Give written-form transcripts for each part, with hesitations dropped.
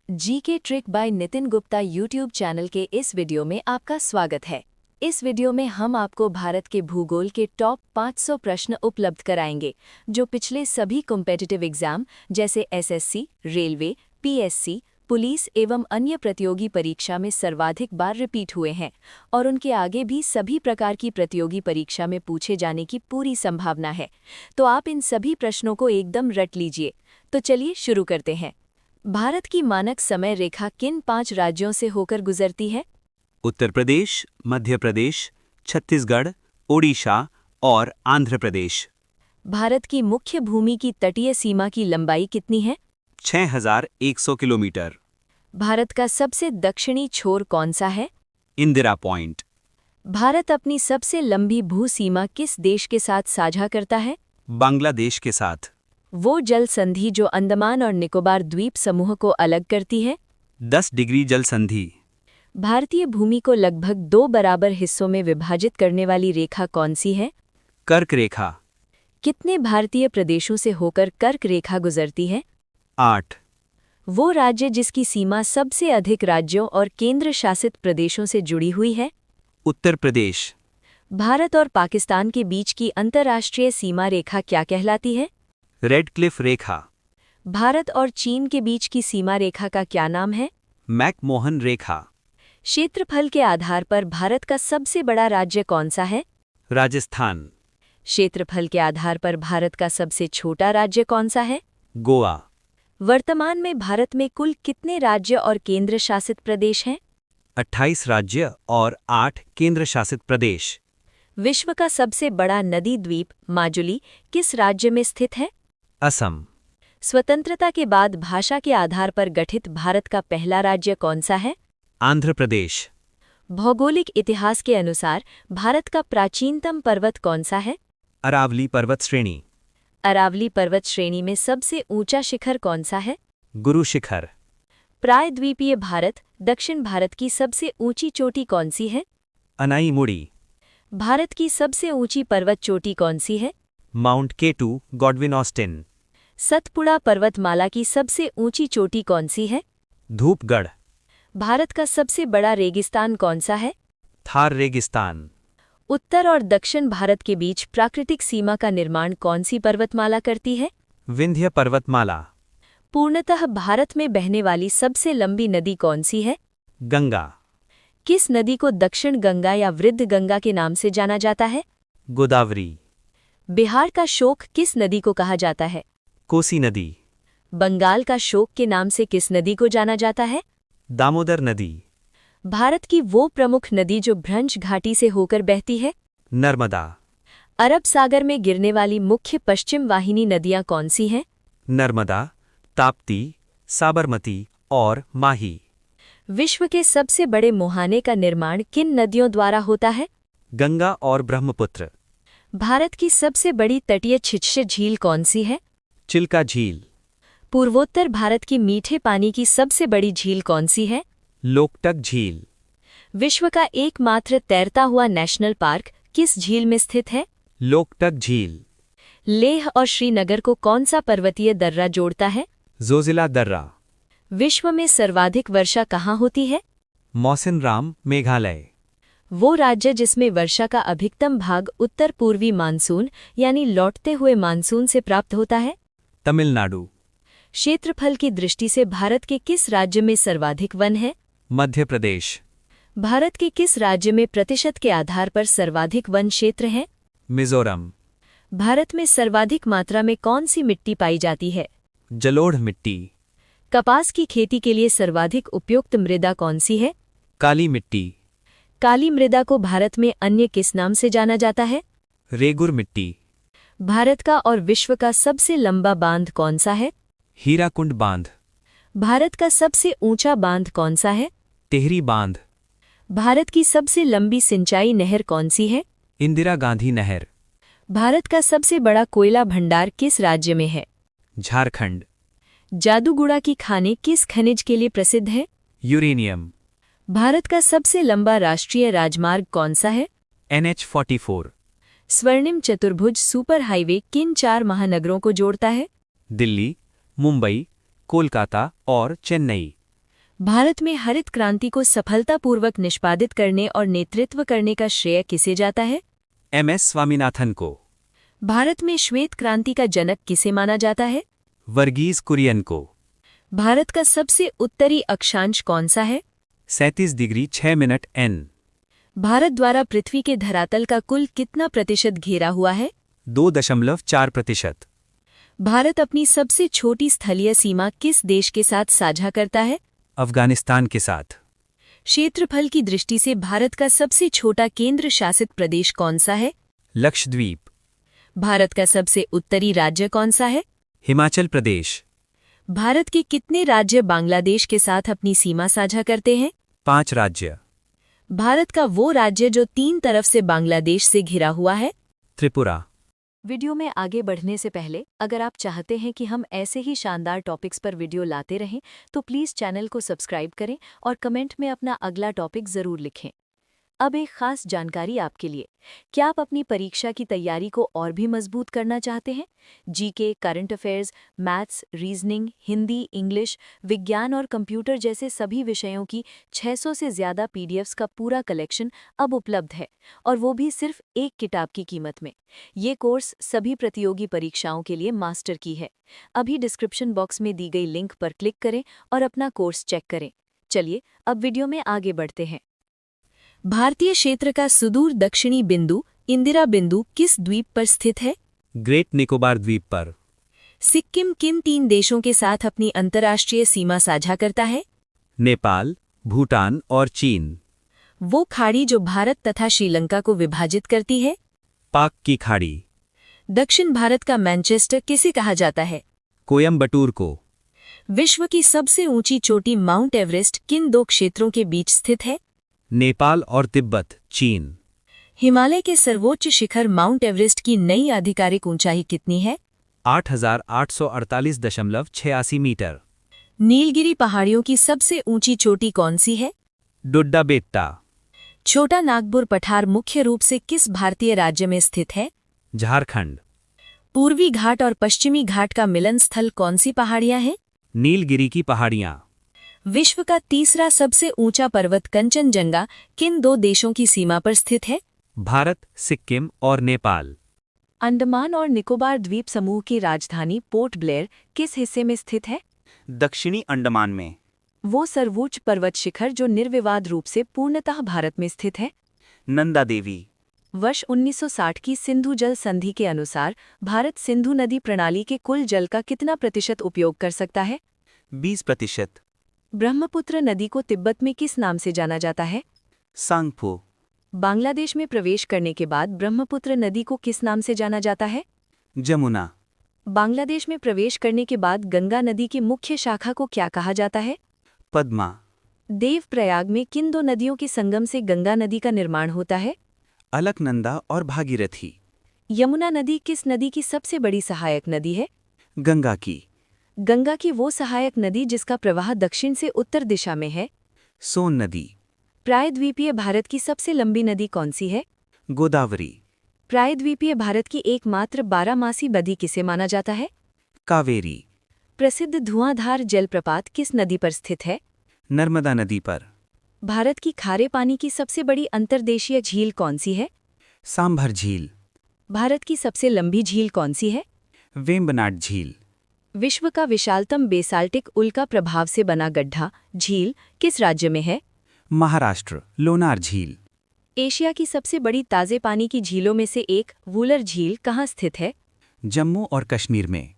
GK trick bye Nitin Gupta YouTube channel के इस video में आपका स्वागत है। इस वीडियो में हम आपको भारत के भूगोल के टॉप 500 प्रश्न उपलब्ध कराएंगे जो पिछले सभी कॉम्पिटिटिव एग्जाम जैसे एसएससी, रेलवे, पीएससी, पुलिस एवं अन्य प्रतियोगी परीक्षा में सर्वाधिक बार रिपीट हुए हैं और उनके आगे भी सभी प्रकार की प्रतियोगी परीक्षा में पूछे जाने की पूरी संभावना है। तो आप इन सभी प्रश्नों को एकदम रट लीजिए। तो चलिए शुरू करते हैं। भारत की मानक समय रेखा किन 5 राज्यों से होकर गुजरती है? उत्तर प्रदेश, मध्य प्रदेश, छत्तीसगढ़, ओडिशा और आंध्र प्रदेश। भारत की मुख्य भूमि की तटीय सीमा की लंबाई कितनी है? 6100 किलोमीटर। भारत का सबसे दक्षिणी छोर कौन सा है? इंदिरा पॉइंट। भारत अपनी सबसे लंबी भू सीमा किस देश के साथ साझा करता है? बांग्लादेश के साथ। वो जल संधि जो अंडमान और निकोबार द्वीप समूह को अलग करती है? 10 डिग्री जल संधि। भारतीय भूमि को लगभग 2 बराबर हिस्सों में विभाजित करने वाली रेखा कौन सी है? कर्क रेखा। कितने भारतीय प्रदेशों से होकर कर्क रेखा गुजरती है? 8। वो राज्य जिसकी सीमा सबसे अधिक राज्यों और केंद्र शासित प्रदेशों से जुड़ी हुई है? उत्तर प्रदेश। भारत और पाकिस्तान के बीच की अंतर्राष्ट्रीय सीमा रेखा क्या कहलाती है? रेड क्लिफ रेखा। भारत और चीन के बीच की सीमा रेखा का क्या नाम है? मैकमोहन रेखा। क्षेत्रफल के आधार पर भारत का सबसे बड़ा राज्य कौन सा है? राजस्थान। क्षेत्रफल के आधार पर भारत का सबसे छोटा राज्य कौन सा है? गोवा। वर्तमान में भारत में कुल कितने राज्य और केंद्र शासित प्रदेश हैं? 28 राज्य और 8 केंद्र शासित प्रदेश। विश्व का सबसे बड़ा नदी द्वीप माजुली किस राज्य में स्थित है? असम। स्वतंत्रता के बाद भाषा के आधार पर गठित भारत का पहला राज्य कौन सा है? आंध्र प्रदेश। भौगोलिक इतिहास के अनुसार भारत का प्राचीनतम पर्वत कौन सा है? अरावली पर्वत श्रेणी। अरावली पर्वत श्रेणी में सबसे ऊंचा शिखर कौन सा है? गुरु शिखर। प्रायद्वीपीय भारत दक्षिण भारत की सबसे ऊंची चोटी कौन सी है? अनाईमुड़ी। भारत की सबसे ऊंची पर्वत चोटी कौन सी है? Mount K two, Godwin Austen. Satpura पर्वतमाला की सबसे ऊंची चोटी कौन सी है? धूपगढ़। भारत का सबसे बड़ा रेगिस्तान कौन सा है? थार रेगिस्तान। उत्तर और दक्षिण भारत के बीच प्राकृतिक सीमा का निर्माण कौन सी पर्वतमाला करती है? विंध्य पर्वतमाला। पूर्णतः भारत में बहने वाली सबसे लंबी नदी कौन सी है? गंगा। किस नदी को दक्षिण गंगा या वृद्ध गंगा के नाम से जाना जाता है? गोदावरी। बिहार का शोक किस नदी को कहा जाता है? कोसी नदी। बंगाल का शोक के नाम से किस नदी को जाना जाता है? दामोदर नदी। भारत की वो प्रमुख नदी जो भ्रंश घाटी से होकर बहती है? नर्मदा। अरब सागर में गिरने वाली मुख्य पश्चिम वाहिनी नदियां कौन सी हैं? नर्मदा, ताप्ती, साबरमती और माही। विश्व के सबसे बड़े मुहाने का निर्माण किन नदियों द्वारा होता है? गंगा और ब्रह्मपुत्र। भारत की सबसे बड़ी तटीय छिछली झील कौन सी है? चिल्का झील। पूर्वोत्तर भारत की मीठे पानी की सबसे बड़ी झील कौन सी है? लोकटक झील। विश्व का एकमात्र तैरता हुआ नेशनल पार्क किस झील में स्थित है? लोकटक झील। लेह और श्रीनगर को कौन सा पर्वतीय दर्रा जोड़ता है? जोजिला दर्रा। विश्व में सर्वाधिक वर्षा कहाँ होती है? मौसिनराम, मेघालय। वो राज्य जिसमें वर्षा का अधिकतम भाग उत्तर पूर्वी मानसून यानी लौटते हुए मानसून से प्राप्त होता है? तमिलनाडु। क्षेत्रफल की दृष्टि से भारत के किस राज्य में सर्वाधिक वन है? मध्य प्रदेश। भारत के किस राज्य में प्रतिशत के आधार पर सर्वाधिक वन क्षेत्र हैं? मिजोरम। भारत में सर्वाधिक मात्रा में कौन सी मिट्टी पाई जाती है? जलोढ़ मिट्टी। कपास की खेती के लिए सर्वाधिक उपयुक्त मृदा कौन सी है? काली मिट्टी। काली मृदा को भारत में अन्य किस नाम से जाना जाता है? रेगुर मिट्टी। भारत का और विश्व का सबसे लंबा बांध कौन सा है? हीराकुंड बांध। भारत का सबसे ऊंचा बांध कौन सा है? टेहरी बांध। भारत की सबसे लंबी सिंचाई नहर कौन सी है? इंदिरा गांधी नहर। भारत का सबसे बड़ा कोयला भंडार किस राज्य में है? झारखंड। जादूगुड़ा की खानें किस खनिज के लिए प्रसिद्ध है? यूरेनियम। भारत का सबसे लंबा राष्ट्रीय राजमार्ग कौन सा है? NH-44। स्वर्णिम चतुर्भुज सुपर हाईवे किन 4 महानगरों को जोड़ता है? दिल्ली, मुंबई, कोलकाता और चेन्नई। भारत में हरित क्रांति को सफलतापूर्वक निष्पादित करने और नेतृत्व करने का श्रेय किसे जाता है? MS स्वामीनाथन को। भारत में श्वेत क्रांति का जनक किसे माना जाता है? वर्गीज कुरियन को। भारत का सबसे उत्तरी अक्षांश कौन सा है? 37 डिग्री 6 मिनट N। भारत द्वारा पृथ्वी के धरातल का कुल कितना प्रतिशत घेरा हुआ है? 2.4%। भारत अपनी सबसे छोटी स्थलीय सीमा किस देश के साथ साझा करता है? अफगानिस्तान के साथ। क्षेत्रफल की दृष्टि से भारत का सबसे छोटा केंद्र शासित प्रदेश कौन सा है? लक्षद्वीप। भारत का सबसे उत्तरी राज्य कौन सा है? हिमाचल प्रदेश। भारत के कितने राज्य बांग्लादेश के साथ अपनी सीमा साझा करते हैं? 5 राज्य। भारत का वो राज्य जो 3 तरफ से बांग्लादेश से घिरा हुआ है? त्रिपुरा। वीडियो में आगे बढ़ने से पहले अगर आप चाहते हैं कि हम ऐसे ही शानदार टॉपिक्स पर वीडियो लाते रहें तो प्लीज़ चैनल को सब्सक्राइब करें और कमेंट में अपना अगला टॉपिक ज़रूर लिखें। अब एक खास जानकारी आपके लिए। क्या आप अपनी परीक्षा की तैयारी को और भी मजबूत करना चाहते हैं? GK, current affairs, maths, reasoning, Hindi, English, विज्ञान और कंप्यूटर जैसे सभी विषयों की 600 से ज़्यादा पीडीएफ्स का पूरा कलेक्शन अब उपलब्ध है, और वो भी सिर्फ एक किताब की कीमत में। ये कोर्स सभी प्रतियोगी परीक्षाओं के लिए मास्टर की है। अभी डिस्क्रिप्शन बॉक्स में दी गई लिंक पर क्लिक करें और अपना कोर्स चेक करें। चलिए अब वीडियो में आगे बढ़ते हैं। भारतीय क्षेत्र का सुदूर दक्षिणी बिंदु इंदिरा बिंदु किस द्वीप पर स्थित है? ग्रेट निकोबार द्वीप पर। सिक्किम किन 3 देशों के साथ अपनी अंतर्राष्ट्रीय सीमा साझा करता है? नेपाल, भूटान और चीन। वो खाड़ी जो भारत तथा श्रीलंका को विभाजित करती है? पाक की खाड़ी। दक्षिण भारत का मैनचेस्टर किसे कहा जाता है? कोयम्बटूर को। विश्व की सबसे ऊंची चोटी माउंट एवरेस्ट किन 2 क्षेत्रों के बीच स्थित है? नेपाल और तिब्बत, चीन। हिमालय के सर्वोच्च शिखर माउंट एवरेस्ट की नई आधिकारिक ऊंचाई कितनी है? 8,848.86 मीटर। नीलगिरी पहाड़ियों की सबसे ऊंची चोटी कौन सी है? डुड्डा बेट्टा। छोटा नागपुर पठार मुख्य रूप से किस भारतीय राज्य में स्थित है? झारखंड। पूर्वी घाट और पश्चिमी घाट का मिलन स्थल कौन सी पहाड़ियां हैं? नीलगिरी की पहाड़ियां। विश्व का तीसरा सबसे ऊंचा पर्वत कंचनजंगा किन 2 देशों की सीमा पर स्थित है? भारत, सिक्किम और नेपाल। अंडमान और निकोबार द्वीप समूह की राजधानी पोर्ट ब्लेयर किस हिस्से में स्थित है? दक्षिणी अंडमान में। वो सर्वोच्च पर्वत शिखर जो निर्विवाद रूप से पूर्णतः भारत में स्थित है? नंदा देवी। वर्ष 1960 की सिंधु जल संधि के अनुसार भारत सिंधु नदी प्रणाली के कुल जल का कितना प्रतिशत उपयोग कर सकता है? 20%। ब्रह्मपुत्र नदी को तिब्बत में किस नाम से जाना जाता है? सांगपो। बांग्लादेश में प्रवेश करने के बाद ब्रह्मपुत्र नदी को किस नाम से जाना जाता है? जमुना। बांग्लादेश में प्रवेश करने के बाद गंगा नदी की मुख्य शाखा को क्या कहा जाता है? पद्मा। देवप्रयाग में किन 2 नदियों के संगम से गंगा नदी का निर्माण होता है? अलकनंदा और भागीरथी। यमुना नदी किस नदी की सबसे बड़ी सहायक नदी है? गंगा की। गंगा की वो सहायक नदी जिसका प्रवाह दक्षिण से उत्तर दिशा में है? सोन नदी। प्रायद्वीपीय भारत की सबसे लंबी नदी कौन सी है? गोदावरी। प्रायद्वीपीय भारत की एकमात्र 12मासी नदी किसे माना जाता है? कावेरी। प्रसिद्ध धुआंधार जलप्रपात किस नदी पर स्थित है? नर्मदा नदी पर। भारत की खारे पानी की सबसे बड़ी अंतर्देशीय झील कौन सी है? सांभर झील। भारत की सबसे लंबी झील कौन सी है? वेम्बनाड झील। विश्व का विशालतम बेसाल्टिक उल्का प्रभाव से बना गड्ढा झील किस राज्य में है? महाराष्ट्र, लोनार झील। एशिया की सबसे बड़ी ताज़े पानी की झीलों में से एक वूलर झील कहाँ स्थित है? जम्मू और कश्मीर में।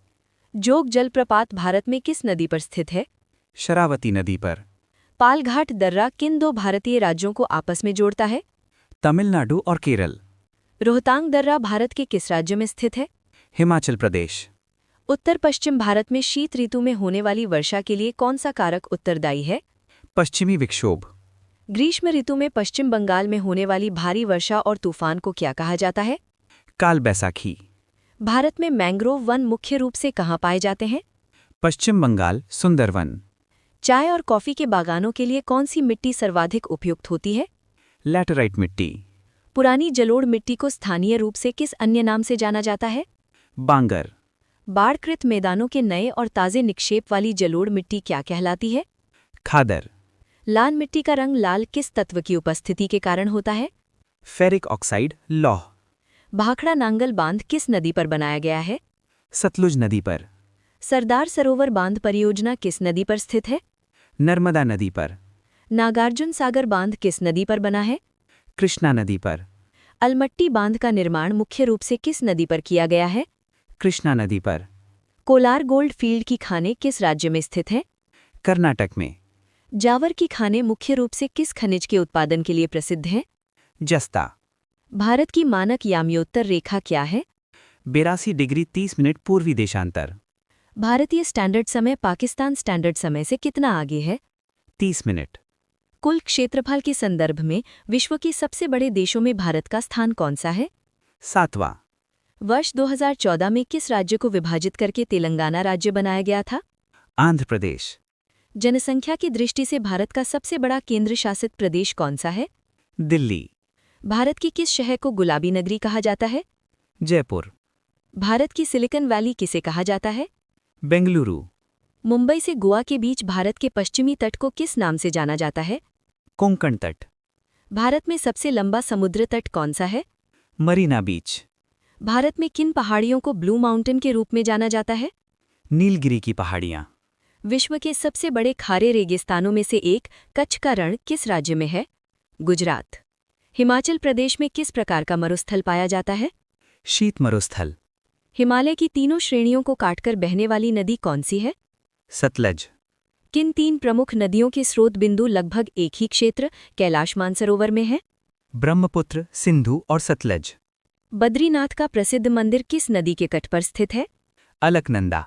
जोग जलप्रपात भारत में किस नदी पर स्थित है? शरावती नदी पर। पालघाट दर्रा किन 2 भारतीय राज्यों को आपस में जोड़ता है? तमिलनाडु और केरल। रोहतांग दर्रा भारत के किस राज्य में स्थित है? हिमाचल प्रदेश। उत्तर पश्चिम भारत में शीत ऋतु में होने वाली वर्षा के लिए कौन सा कारक उत्तरदायी है? पश्चिमी विक्षोभ। ग्रीष्म ऋतु में पश्चिम बंगाल में होने वाली भारी वर्षा और तूफान को क्या कहा जाता है? काल बैसाखी। भारत में मैंग्रोव वन मुख्य रूप से कहाँ पाए जाते हैं? पश्चिम बंगाल, सुंदरवन। चाय और कॉफी के बागानों के लिए कौन सी मिट्टी सर्वाधिक उपयुक्त होती है? लैटेराइट मिट्टी। पुरानी जलोढ़ मिट्टी को स्थानीय रूप से किस अन्य नाम से जाना जाता है? बांगर। बाढ़कृत मैदानों के नए और ताज़े निक्षेप वाली जलोढ़ मिट्टी क्या कहलाती है? खादर। लाल मिट्टी का रंग लाल किस तत्व की उपस्थिति के कारण होता है? फेरिक ऑक्साइड, लौह। भाखड़ा नांगल बांध किस नदी पर बनाया गया है? सतलुज नदी पर। सरदार सरोवर बांध परियोजना किस नदी पर स्थित है? नर्मदा नदी पर। नागार्जुन सागर बांध किस नदी पर बना है? कृष्णा नदी पर। अलमट्टी बांध का निर्माण मुख्य रूप से किस नदी पर किया गया है? कृष्णा नदी पर। कोलार गोल्ड फील्ड की खानें किस राज्य में स्थित है? कर्नाटक में। जावर की खानें मुख्य रूप से किस खनिज के उत्पादन के लिए प्रसिद्ध हैं? जस्ता। भारत की मानक याम्योत्तर रेखा क्या है? 82 डिग्री 30 मिनट पूर्वी देशांतर। भारतीय स्टैंडर्ड समय पाकिस्तान स्टैंडर्ड समय से कितना आगे है? 30 मिनट। कुल क्षेत्रफल के संदर्भ में विश्व के सबसे बड़े देशों में भारत का स्थान कौन सा है? 7वां। वर्ष 2014 में किस राज्य को विभाजित करके तेलंगाना राज्य बनाया गया था? आंध्र प्रदेश। जनसंख्या की दृष्टि से भारत का सबसे बड़ा केंद्र शासित प्रदेश कौन सा है? दिल्ली। भारत की किस शहर को गुलाबी नगरी कहा जाता है? जयपुर। भारत की सिलिकन वैली किसे कहा जाता है? बेंगलुरु। मुंबई से गोवा के बीच भारत के पश्चिमी तट को किस नाम से जाना जाता है? कोंकण तट। भारत में सबसे लंबा समुद्र तट कौन सा है? मरीना बीच। भारत में किन पहाड़ियों को ब्लू माउंटेन के रूप में जाना जाता है? नीलगिरी की पहाड़ियां। विश्व के सबसे बड़े खारे रेगिस्तानों में से एक कच्छ का रण किस राज्य में है? गुजरात। हिमाचल प्रदेश में किस प्रकार का मरुस्थल पाया जाता है? शीत मरुस्थल। हिमालय की तीनों श्रेणियों को काटकर बहने वाली नदी कौन सी है? सतलज। किन 3 प्रमुख नदियों के स्रोत बिंदु लगभग एक ही क्षेत्र कैलाश मानसरोवर में है? ब्रह्मपुत्र, सिंधु और सतलज। बद्रीनाथ का प्रसिद्ध मंदिर किस नदी के तट पर स्थित है? अलकनंदा।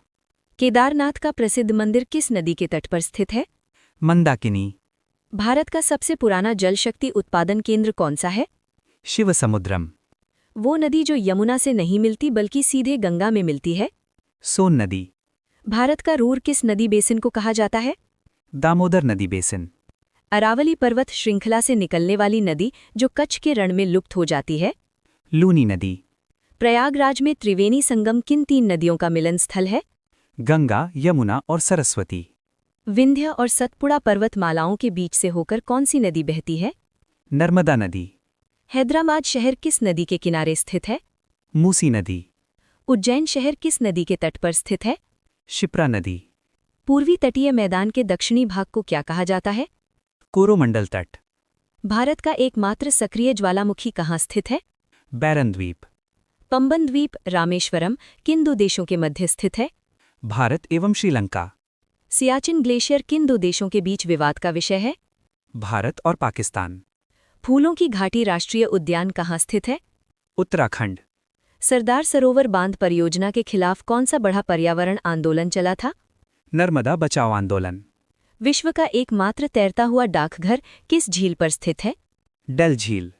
केदारनाथ का प्रसिद्ध मंदिर किस नदी के तट पर स्थित है? मंदाकिनी। भारत का सबसे पुराना जल शक्ति उत्पादन केंद्र कौन सा है? शिव समुद्रम। वो नदी जो यमुना से नहीं मिलती बल्कि सीधे गंगा में मिलती है? सोन नदी। भारत का रूर किस नदी बेसिन को कहा जाता है? दामोदर नदी बेसिन। अरावली पर्वत श्रृंखला से निकलने वाली नदी जो कच्छ के रण में लुप्त हो जाती है? लूनी नदी। प्रयागराज में त्रिवेणी संगम किन 3 नदियों का मिलन स्थल है? गंगा, यमुना और सरस्वती। विंध्य और सतपुड़ा पर्वतमालाओं के बीच से होकर कौन सी नदी बहती है? नर्मदा नदी। हैदराबाद शहर किस नदी के किनारे स्थित है? मूसी नदी। उज्जैन शहर किस नदी के तट पर स्थित है? शिप्रा नदी। पूर्वी तटीय मैदान के दक्षिणी भाग को क्या कहा जाता है? कोरोमंडल तट। भारत का एकमात्र सक्रिय ज्वालामुखी कहाँ स्थित है? बैरन द्वीप। पंबन द्वीप रामेश्वरम किन 2 देशों के मध्य स्थित है? भारत एवं श्रीलंका। सियाचिन ग्लेशियर किन 2 देशों के बीच विवाद का विषय है? भारत और पाकिस्तान। फूलों की घाटी राष्ट्रीय उद्यान कहाँ स्थित है? उत्तराखंड। सरदार सरोवर बांध परियोजना के खिलाफ कौन सा बड़ा पर्यावरण आंदोलन चला था? नर्मदा बचाओ आंदोलन। विश्व का एकमात्र तैरता हुआ डाकघर किस झील पर स्थित है? डल झील।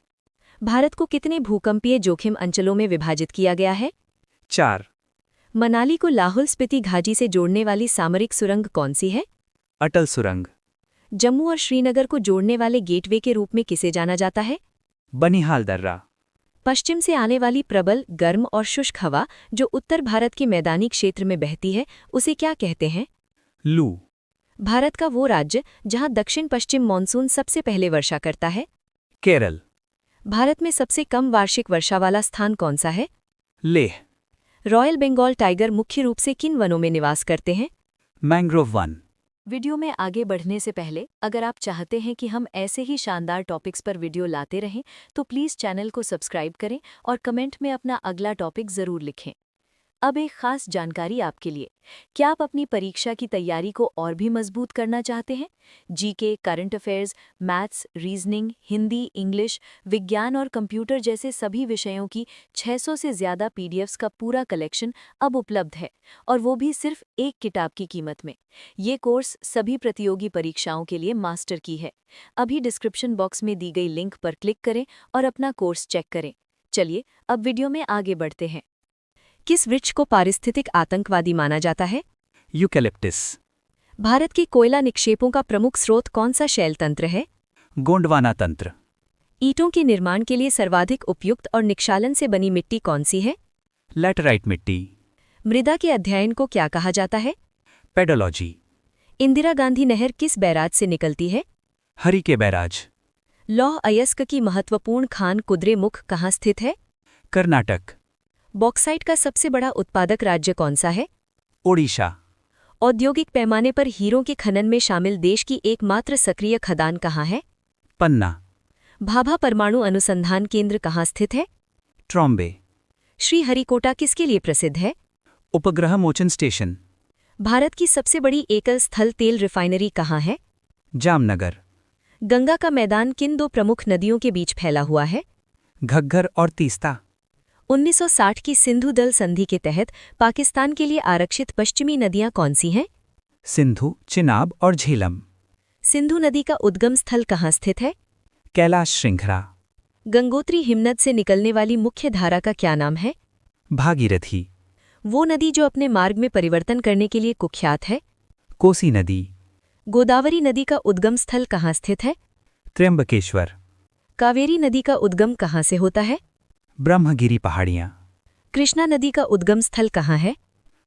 भारत को कितने भूकंपीय जोखिम अंचलों में विभाजित किया गया है? 4। मनाली को लाहौल स्पीति घाटी से जोड़ने वाली सामरिक सुरंग कौन सी है? अटल सुरंग। जम्मू और श्रीनगर को जोड़ने वाले गेटवे के रूप में किसे जाना जाता है? बनिहाल दर्रा। पश्चिम से आने वाली प्रबल गर्म और शुष्क हवा जो उत्तर भारत के मैदानी क्षेत्र में बहती है उसे क्या कहते हैं? लू। भारत का वो राज्य जहां दक्षिण पश्चिम मानसून सबसे पहले वर्षा करता है? केरल। भारत में सबसे कम वार्षिक वर्षा वाला स्थान कौन सा है? लेह। रॉयल बंगाल टाइगर मुख्य रूप से किन वनों में निवास करते हैं? Mangrove one. वीडियो में आगे बढ़ने से पहले अगर आप चाहते हैं कि हम ऐसे ही शानदार टॉपिक्स पर वीडियो लाते रहें तो प्लीज़ चैनल को सब्सक्राइब करें और कमेंट में अपना अगला टॉपिक ज़रूर लिखें। अब एक खास जानकारी आपके लिए। क्या आप अपनी परीक्षा की तैयारी को और भी मजबूत करना चाहते हैं? GK, current affairs, maths, reasoning, Hindi, English, विज्ञान और कंप्यूटर जैसे सभी विषयों की 600 से ज़्यादा पीडीएफ्स का पूरा कलेक्शन अब उपलब्ध है और वो भी सिर्फ एक किताब की कीमत में। ये कोर्स सभी प्रतियोगी परीक्षाओं के लिए मास्टर की है। अभी डिस्क्रिप्शन बॉक्स में दी गई लिंक पर क्लिक करें और अपना कोर्स चेक करें। चलिए अब वीडियो में आगे बढ़ते हैं। किस वृक्ष को पारिस्थितिक आतंकवादी माना जाता है? यूकेलिप्टिस। भारत के कोयला निक्षेपों का प्रमुख स्रोत कौन सा शैल तंत्र है? गोंडवाना तंत्र। ईंटों के निर्माण के लिए सर्वाधिक उपयुक्त और निक्षालन से बनी मिट्टी कौन सी है? लैटराइट मिट्टी। मृदा के अध्ययन को क्या कहा जाता है? पेडोलॉजी। इंदिरा गांधी नहर किस बैराज से निकलती है? हरी के बैराज। लौह अयस्क की महत्वपूर्ण खान कुद्रेमुख कहाँ स्थित है? कर्नाटक। बॉक्साइट का सबसे बड़ा उत्पादक राज्य कौन सा है? ओडिशा। औद्योगिक पैमाने पर हीरों के खनन में शामिल देश की एकमात्र सक्रिय खदान कहाँ है? पन्ना। भाभा परमाणु अनुसंधान केंद्र कहाँ स्थित है? ट्रॉम्बे। श्रीहरिकोटा किसके लिए प्रसिद्ध है? उपग्रह मोचन स्टेशन। भारत की सबसे बड़ी एकल स्थल तेल रिफाइनरी कहाँ है? जामनगर। गंगा का मैदान किन दो प्रमुख नदियों के बीच फैला हुआ है? घग्गर और तीस्ता। 1960 की सिंधु दल संधि के तहत पाकिस्तान के लिए आरक्षित पश्चिमी नदियां कौन सी हैं? सिंधु, चिनाब और झेलम। सिंधु नदी का उद्गम स्थल कहाँ स्थित है? कैलाश श्रृंखला। गंगोत्री हिमनद से निकलने वाली मुख्य धारा का क्या नाम है? भागीरथी। वो नदी जो अपने मार्ग में परिवर्तन करने के लिए कुख्यात है? कोसी नदी। गोदावरी नदी का उद्गम स्थल कहाँ स्थित है? त्र्यंबकेश्वर। कावेरी नदी का उद्गम कहाँ से होता है? ब्रह्मगिरी पहाड़ियाँ। कृष्णा नदी का उद्गम स्थल कहाँ है?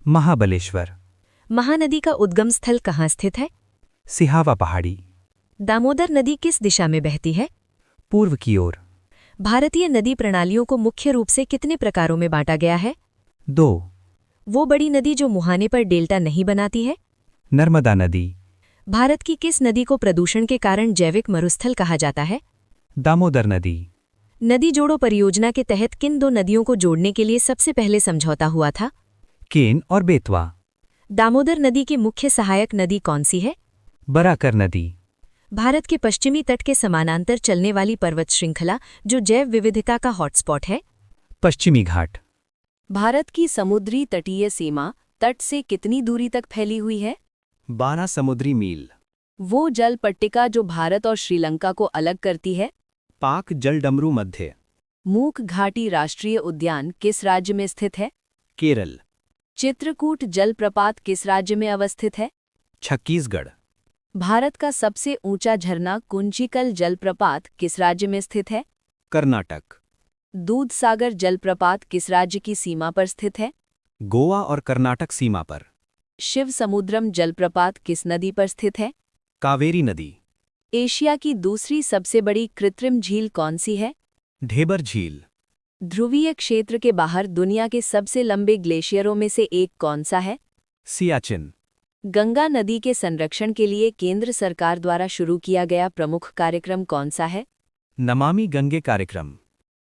महाबलेश्वर। महानदी का उद्गम स्थल कहाँ स्थित है? सिहावा पहाड़ी। दामोदर नदी किस दिशा में बहती है? पूर्व की ओर। भारतीय नदी प्रणालियों को मुख्य रूप से कितने प्रकारों में बांटा गया है? 2। वो बड़ी नदी जो मुहाने पर डेल्टा नहीं बनाती है? नर्मदा नदी। भारत की किस नदी को प्रदूषण के कारण जैविक मरुस्थल कहा जाता है? दामोदर नदी। नदी जोड़ो परियोजना के तहत किन दो नदियों को जोड़ने के लिए सबसे पहले समझौता हुआ था? केन और बेतवा। दामोदर नदी की मुख्य सहायक नदी कौन सी है? बराकर नदी। भारत के पश्चिमी तट के समानांतर चलने वाली पर्वत श्रृंखला जो जैव विविधता का हॉटस्पॉट है? पश्चिमी घाट। भारत की समुद्री तटीय सीमा तट से कितनी दूरी तक फैली हुई है? 12 समुद्री मील। वो जल पट्टिका जो भारत और श्रीलंका को अलग करती है? पाक जलडमरू मध्य। मूक घाटी राष्ट्रीय उद्यान किस राज्य में स्थित है? केरल। चित्रकूट जलप्रपात किस राज्य में अवस्थित है? छत्तीसगढ़। भारत का सबसे ऊंचा झरना कुंचिकल जलप्रपात किस राज्य में स्थित है? कर्नाटक। दूधसागर जलप्रपात किस राज्य की सीमा पर स्थित है? गोवा और कर्नाटक सीमा पर। शिव समुद्रम जलप्रपात किस नदी पर स्थित है? कावेरी नदी। एशिया की दूसरी सबसे बड़ी कृत्रिम झील कौन सी है? ढेबर झील। ध्रुवीय क्षेत्र के बाहर दुनिया के सबसे लंबे ग्लेशियरों में से एक कौन सा है? सियाचिन। गंगा नदी के संरक्षण के लिए केंद्र सरकार द्वारा शुरू किया गया प्रमुख कार्यक्रम कौन सा है? नमामि गंगे कार्यक्रम।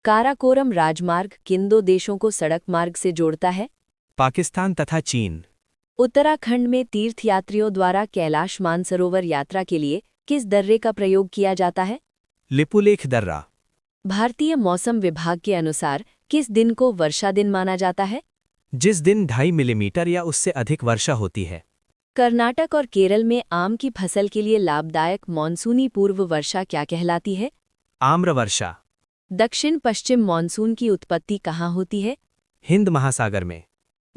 काराकोरम राजमार्ग किन दो देशों को सड़क मार्ग से जोड़ता है? पाकिस्तान तथा चीन। उत्तराखंड में तीर्थयात्रियों द्वारा कैलाश मानसरोवर यात्रा के लिए किस दर्रे का प्रयोग किया जाता है? लिपुलेख दर्रा। भारतीय मौसम विभाग के अनुसार किस दिन को वर्षा दिन माना जाता है? जिस दिन 2.5 मिलीमीटर या उससे अधिक वर्षा होती है। कर्नाटक और केरल में आम की फसल के लिए लाभदायक मॉनसूनी पूर्व वर्षा क्या कहलाती है? आम्र वर्षा। दक्षिण पश्चिम मॉनसून की उत्पत्ति कहाँ होती है? हिंद महासागर में।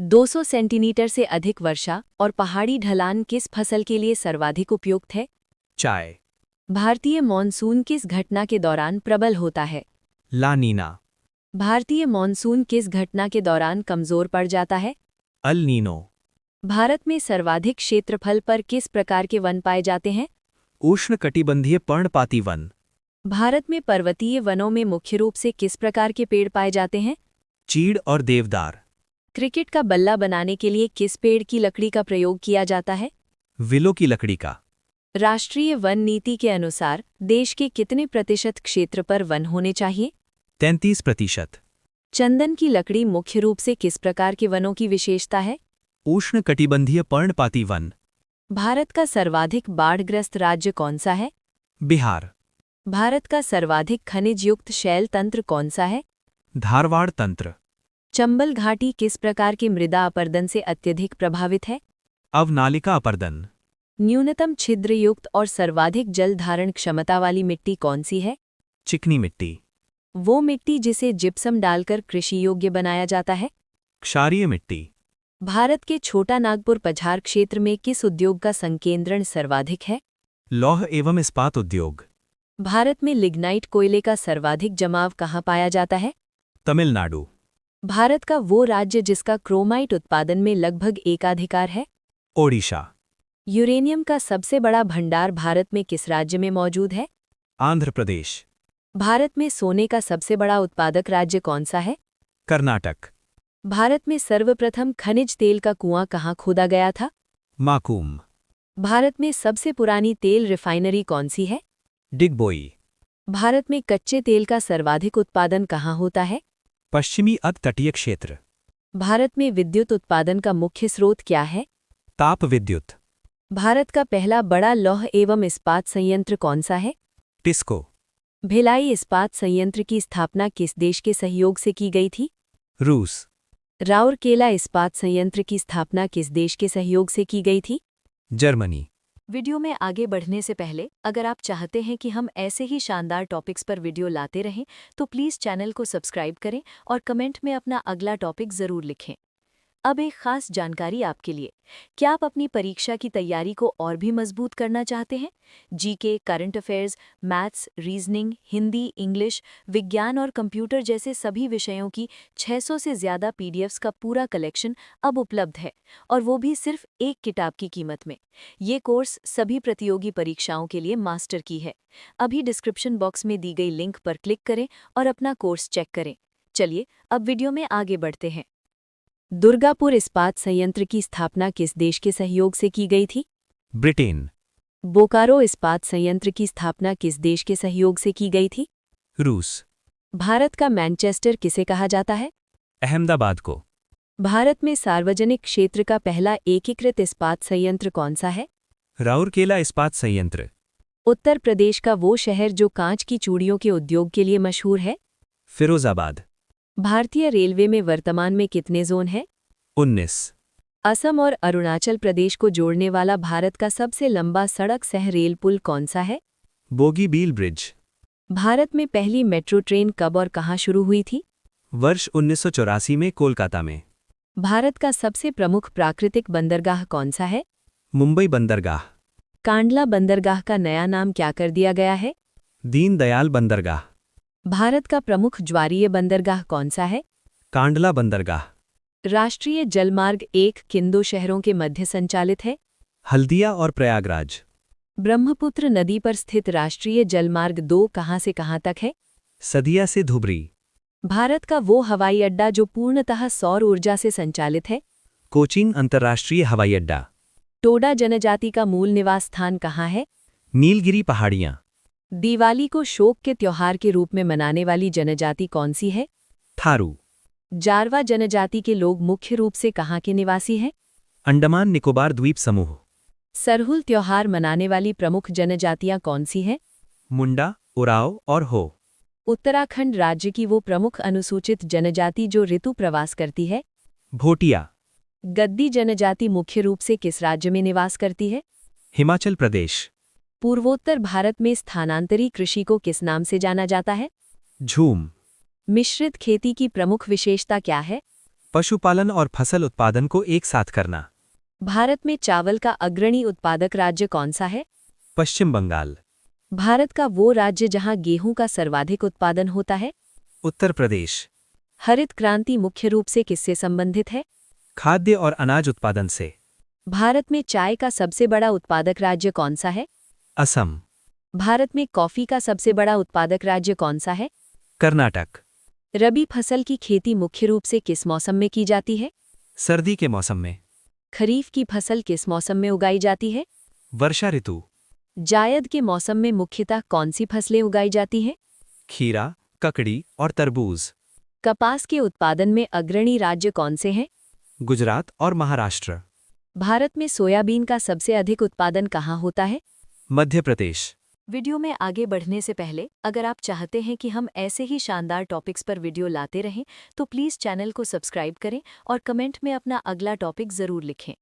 200 सेंटीमीटर से अधिक वर्षा और पहाड़ी ढलान किस फसल के लिए सर्वाधिक उपयुक्त है? चाय। भारतीय मॉनसून किस घटना के दौरान प्रबल होता है? ला नीना। भारतीय मॉनसून किस घटना के दौरान कमजोर पड़ जाता है? El Nino. भारत में सर्वाधिक क्षेत्रफल पर किस प्रकार के वन पाए जाते हैं? उष्णकटिबंधीय पर्णपाती वन। भारत में पर्वतीय वनों में मुख्य रूप से किस प्रकार के पेड़ पाए जाते हैं? चीड़ और देवदार। क्रिकेट का बल्ला बनाने के लिए किस पेड़ की लकड़ी का प्रयोग किया जाता है? विलो की लकड़ी का। राष्ट्रीय वन नीति के अनुसार देश के कितने प्रतिशत क्षेत्र पर वन होने चाहिए? 33%। चंदन की लकड़ी मुख्य रूप से किस प्रकार के वनों की विशेषता है? उष्णकटिबंधीय पर्णपाती वन। भारत का सर्वाधिक बाढ़ग्रस्त राज्य कौन सा है? बिहार। भारत का सर्वाधिक खनिज युक्त शैल तंत्र कौन सा है? धारवाड़ तंत्र। चंबल घाटी किस प्रकार के मृदा अपर्दन से अत्यधिक प्रभावित है? अवनालिका अपर्दन। न्यूनतम छिद्रयुक्त और सर्वाधिक जल धारण क्षमता वाली मिट्टी कौन सी है? चिकनी मिट्टी। वो मिट्टी जिसे जिप्सम डालकर कृषि योग्य बनाया जाता है? क्षारीय मिट्टी। भारत के छोटा नागपुर पठार क्षेत्र में किस उद्योग का संकेंद्रण सर्वाधिक है? लौह एवं इस्पात उद्योग। भारत में लिग्नाइट कोयले का सर्वाधिक जमाव कहाँ पाया जाता है? तमिलनाडु। भारत का वो राज्य जिसका क्रोमाइट उत्पादन में लगभग एकाधिकार है? ओडिशा। यूरेनियम का सबसे बड़ा भंडार भारत में किस राज्य में मौजूद है? आंध्र प्रदेश। भारत में सोने का सबसे बड़ा उत्पादक राज्य कौन सा है? कर्नाटक। भारत में सर्वप्रथम खनिज तेल का कुआं कहाँ खोदा गया था? माकूम। भारत में सबसे पुरानी तेल रिफाइनरी कौन सी है? डिगबोई। भारत में कच्चे तेल का सर्वाधिक उत्पादन कहाँ होता है? पश्चिमी अर्ध तटीय क्षेत्र। भारत में विद्युत उत्पादन का मुख्य स्रोत क्या है? ताप विद्युत। भारत का पहला बड़ा लौह एवं इस्पात संयंत्र कौन सा है? टिस्को। भिलाई इस्पात संयंत्र की स्थापना किस देश के सहयोग से की गई थी? रूस। राउरकेला इस्पात संयंत्र की स्थापना किस देश के सहयोग से की गई थी? जर्मनी। वीडियो में आगे बढ़ने से पहले अगर आप चाहते हैं कि हम ऐसे ही शानदार टॉपिक्स पर वीडियो लाते रहें तो प्लीज़ चैनल को सब्सक्राइब करें और कमेंट में अपना अगला टॉपिक ज़रूर लिखें। अब एक खास जानकारी आपके लिए। क्या आप अपनी परीक्षा की तैयारी को और भी मजबूत करना चाहते हैं? GK, current affairs, maths, reasoning, Hindi, English, विज्ञान और कंप्यूटर जैसे सभी विषयों की 600 से ज़्यादा पीडीएफ्स का पूरा कलेक्शन अब उपलब्ध है, और वो भी सिर्फ एक किताब की कीमत में। ये कोर्स सभी प्रतियोगी परीक्षाओं के लिए मास्टर की है। अभी डिस्क्रिप्शन बॉक्स में दी गई लिंक पर क्लिक करें और अपना कोर्स चेक करें। चलिए अब वीडियो में आगे बढ़ते हैं। दुर्गापुर इस्पात संयंत्र की स्थापना किस देश के सहयोग से की गई थी? ब्रिटेन। बोकारो इस्पात संयंत्र की स्थापना किस देश के सहयोग से की गई थी? रूस। भारत का मैनचेस्टर किसे कहा जाता है? अहमदाबाद को। भारत में सार्वजनिक क्षेत्र का पहला एकीकृत इस्पात संयंत्र कौन सा है? राउरकेला इस्पात संयंत्र। उत्तर प्रदेश का वो शहर जो कांच की चूड़ियों के उद्योग के लिए मशहूर है? फिरोजाबाद। भारतीय रेलवे में वर्तमान में कितने जोन हैं? 19। असम और अरुणाचल प्रदेश को जोड़ने वाला भारत का सबसे लंबा सड़क सह रेल पुल कौन सा है? बोगीबील ब्रिज। भारत में पहली मेट्रो ट्रेन कब और कहाँ शुरू हुई थी? वर्ष 1984 में कोलकाता में। भारत का सबसे प्रमुख प्राकृतिक बंदरगाह कौन सा है? मुंबई बंदरगाह। कांडला बंदरगाह का नया नाम क्या कर दिया गया है? दीनदयाल बंदरगाह। भारत का प्रमुख ज्वारीय बंदरगाह कौन सा है? कांडला बंदरगाह। राष्ट्रीय जलमार्ग 1 किन दो शहरों के मध्य संचालित है? हल्दिया और प्रयागराज। ब्रह्मपुत्र नदी पर स्थित राष्ट्रीय जलमार्ग 2 कहाँ से कहाँ तक है? सदिया से धुबरी। भारत का वो हवाई अड्डा जो पूर्णतः सौर ऊर्जा से संचालित है? कोचीन अंतर्राष्ट्रीय हवाई अड्डा। टोडा जनजाति का मूल निवास स्थान कहाँ है? नीलगिरी पहाड़ियाँ। दिवाली को शोक के त्योहार के रूप में मनाने वाली जनजाति कौन सी है? थारू। जारवा जनजाति के लोग मुख्य रूप से कहाँ के निवासी हैं? अंडमान निकोबार द्वीप समूह। सरहुल त्योहार मनाने वाली प्रमुख जनजातियां कौन सी हैं? मुंडा, उराव और हो। उत्तराखंड राज्य की वो प्रमुख अनुसूचित जनजाति जो ऋतु प्रवास करती है? भोटिया। गद्दी जनजाति मुख्य रूप से किस राज्य में निवास करती है? हिमाचल प्रदेश। पूर्वोत्तर भारत में स्थानांतरी कृषि को किस नाम से जाना जाता है? झूम। मिश्रित खेती की प्रमुख विशेषता क्या है? पशुपालन और फसल उत्पादन को एक साथ करना। भारत में चावल का अग्रणी उत्पादक राज्य कौन सा है? पश्चिम बंगाल। भारत का वो राज्य जहां गेहूं का सर्वाधिक उत्पादन होता है? उत्तर प्रदेश। हरित क्रांति मुख्य रूप से किससे संबंधित है? खाद्य और अनाज उत्पादन से। भारत में चाय का सबसे बड़ा उत्पादक राज्य कौन सा है? असम। भारत में कॉफी का सबसे बड़ा उत्पादक राज्य कौन सा है? कर्नाटक। रबी फसल की खेती मुख्य रूप से किस मौसम में की जाती है? सर्दी के मौसम में। खरीफ की फसल किस मौसम में उगाई जाती है? वर्षा ऋतु। जायद के मौसम में मुख्यतः कौन सी फसलें उगाई जाती हैं? खीरा, ककड़ी और तरबूज। कपास के उत्पादन में अग्रणी राज्य कौन से हैं? गुजरात और महाराष्ट्र। भारत में सोयाबीन का सबसे अधिक उत्पादन कहाँ होता है? मध्य प्रदेश। वीडियो में आगे बढ़ने से पहले अगर आप चाहते हैं कि हम ऐसे ही शानदार टॉपिक्स पर वीडियो लाते रहें तो प्लीज़ चैनल को सब्सक्राइब करें और कमेंट में अपना अगला टॉपिक ज़रूर लिखें।